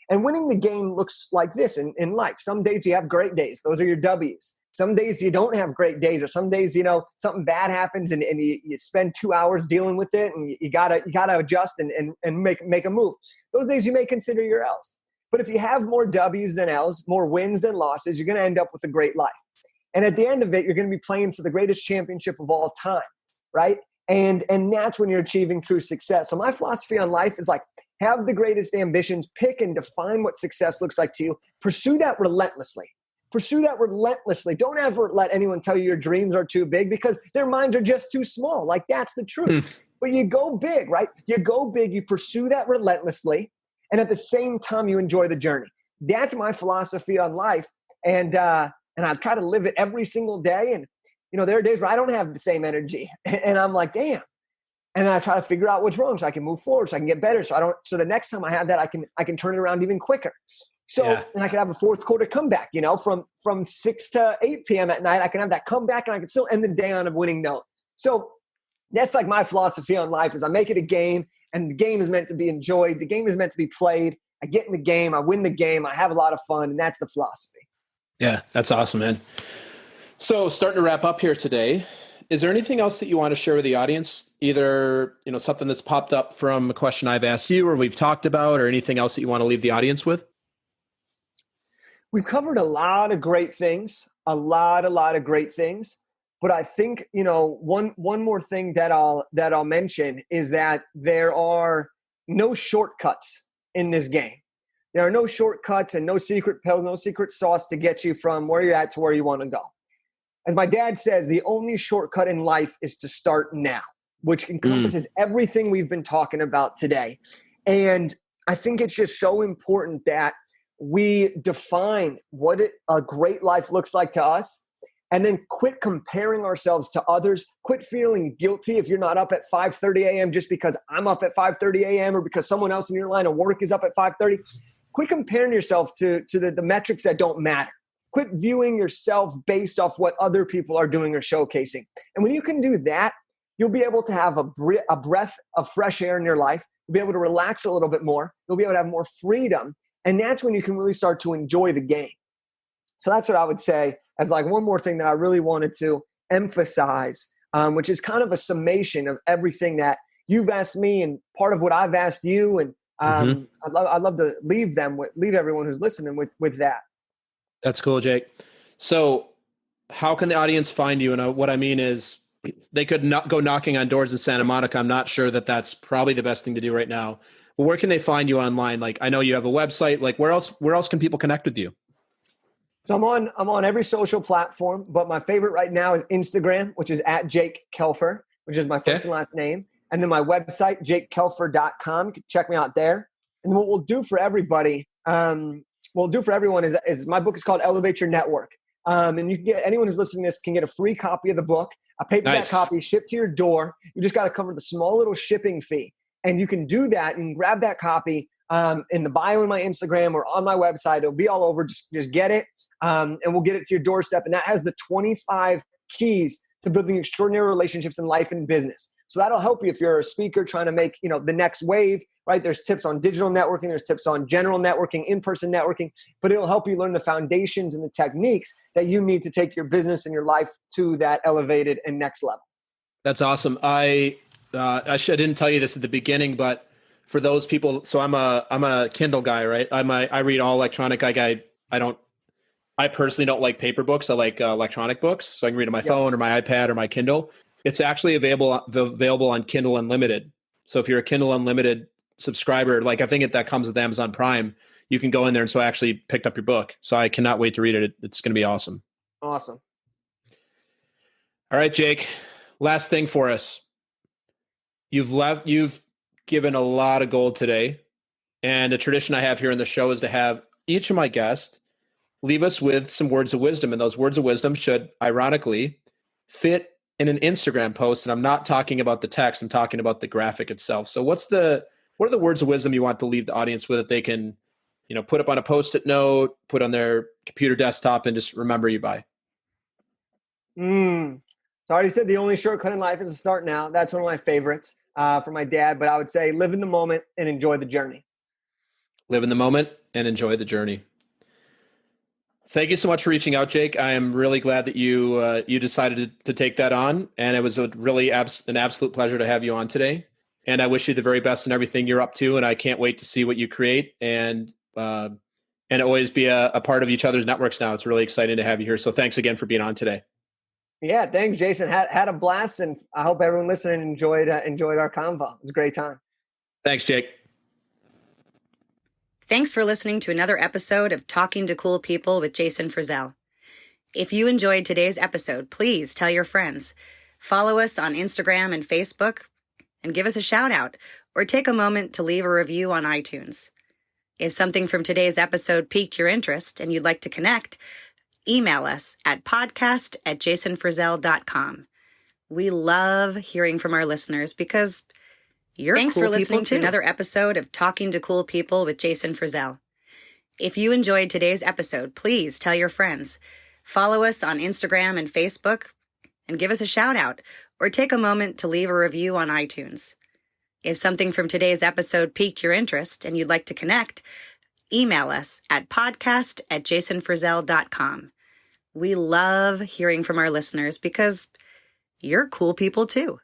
And winning the game looks like this in life. Some days you have great days. Those are your W's. Some days you don't have great days, or some days, something bad happens and you spend 2 hours dealing with it, and you gotta adjust and make a move. Those days you may consider your L's. But if you have more W's than L's, more wins than losses, you're going to end up with a great life. And at the end of it, you're going to be playing for the greatest championship of all time, right? And that's when you're achieving true success. So my philosophy on life is like, have the greatest ambitions, pick and define what success looks like to you. Pursue that relentlessly. Don't ever let anyone tell you your dreams are too big, because their minds are just too small. Like, that's the truth. But you go big, right? You go big, you pursue that relentlessly. And at the same time, you enjoy the journey. That's my philosophy on life. And I try to live it every single day. And, there are days where I don't have the same energy and I'm like, damn. And then I try to figure out what's wrong so I can move forward, so I can get better. So the next time I have that, I can turn it around even quicker. So, and I can have a fourth quarter comeback, from 6 to 8 p.m. at night. I can have that comeback and I can still end the day on a winning note. So that's like my philosophy on life is I make it a game, and the game is meant to be enjoyed. The game is meant to be played. I get in the game. I win the game. I have a lot of fun. And that's the philosophy. Yeah, that's awesome, man. So starting to wrap up here today, is there anything else that you want to share with the audience? Either, something that's popped up from a question I've asked you or we've talked about, or anything else that you want to leave the audience with? We've covered a lot of great things, a lot of great things. But I think, one more thing that I'll mention is that there are no shortcuts in this game. There are no shortcuts and no secret pills, no secret sauce to get you from where you're at to where you want to go. As my dad says, the only shortcut in life is to start now, which encompasses everything we've been talking about today. And I think it's just so important that we define what a great life looks like to us, and then quit comparing ourselves to others. Quit feeling guilty if you're not up at 5:30 a.m. just because I'm up at 5:30 a.m. or because someone else in your line of work is up at 5:30. Quit comparing yourself to the metrics that don't matter. Quit viewing yourself based off what other people are doing or showcasing. And when you can do that, you'll be able to have a breath of fresh air in your life. You'll be able to relax a little bit more. You'll be able to have more freedom. And that's when you can really start to enjoy the game. So that's what I would say as like one more thing that I really wanted to emphasize, which is kind of a summation of everything that you've asked me and part of what I've asked you. And I'd love to leave everyone who's listening with that. That's cool, Jake. So how can the audience find you? And what I mean is they could not go knocking on doors in Santa Monica. I'm not sure that that's probably the best thing to do right now. But where can they find you online? Like, I know you have a website. Like, where else can people connect with you? So I'm on every social platform, but my favorite right now is Instagram, which is at Jake Kelfer, which is my first and last name. And then my website, jakekelfer.com. You can check me out there. And what we'll do for everybody, is my book is called Elevate Your Network. And you can get, anyone who's listening to this can get a free copy of the book, a paperback copy shipped to your door. You just got to cover the small little shipping fee. And you can do that and grab that copy in the bio in my Instagram or on my website. It'll be all over. Just get it. And we'll get it to your doorstep. And that has the 25 keys to building extraordinary relationships in life and business. So that'll help you if you're a speaker trying to make, the next wave, right? There's tips on digital networking. There's tips on general networking, in-person networking, but it'll help you learn the foundations and the techniques that you need to take your business and your life to that elevated and next level. That's awesome. I didn't tell you this at the beginning, but for those people, so I'm a Kindle guy, right? I read all electronic. I personally don't like paper books. I like electronic books, so I can read on my phone or my iPad or my Kindle. It's actually available on Kindle Unlimited. So if you're a Kindle Unlimited subscriber, like I think that comes with Amazon Prime, you can go in there. And so I actually picked up your book. So I cannot wait to read it. It's going to be awesome. Awesome. All right, Jake. Last thing for us. You've given a lot of gold today. And a tradition I have here on the show is to have each of my guests leave us with some words of wisdom. And those words of wisdom should, ironically, fit in an Instagram post. And I'm not talking about the text. I'm talking about the graphic itself. So what are the words of wisdom you want to leave the audience with that they can, put up on a Post-it note, put on their computer desktop, and just remember you by? So I already said the only shortcut in life is to start now. That's one of my favorites from my dad. But I would say live in the moment and enjoy the journey. Live in the moment and enjoy the journey. Thank you so much for reaching out, Jake. I am really glad that you decided to take that on, and it was an absolute pleasure to have you on today. And I wish you the very best in everything you're up to, and I can't wait to see what you create and always be a part of each other's networks now. It's really exciting to have you here. So thanks again for being on today. Yeah, thanks, Jason. Had a blast, and I hope everyone listening enjoyed our convo. It was a great time. Thanks, Jake. Thanks for listening to another episode of Talking to Cool People with Jason Frizzell. If you enjoyed today's episode, please tell your friends. Follow us on Instagram and Facebook, and give us a shout out, or take a moment to leave a review on iTunes. If something from today's episode piqued your interest and you'd like to connect, email us at podcast@jasonfrizzell.com. We love hearing from our listeners because Thanks for listening to another episode of Talking to Cool People with Jason Frizzell. If you enjoyed today's episode, please tell your friends. Follow us on Instagram and Facebook, and give us a shout out, or take a moment to leave a review on iTunes. If something from today's episode piqued your interest and you'd like to connect, email us at podcast@jasonfrizzell.com. We love hearing from our listeners because you're cool people too.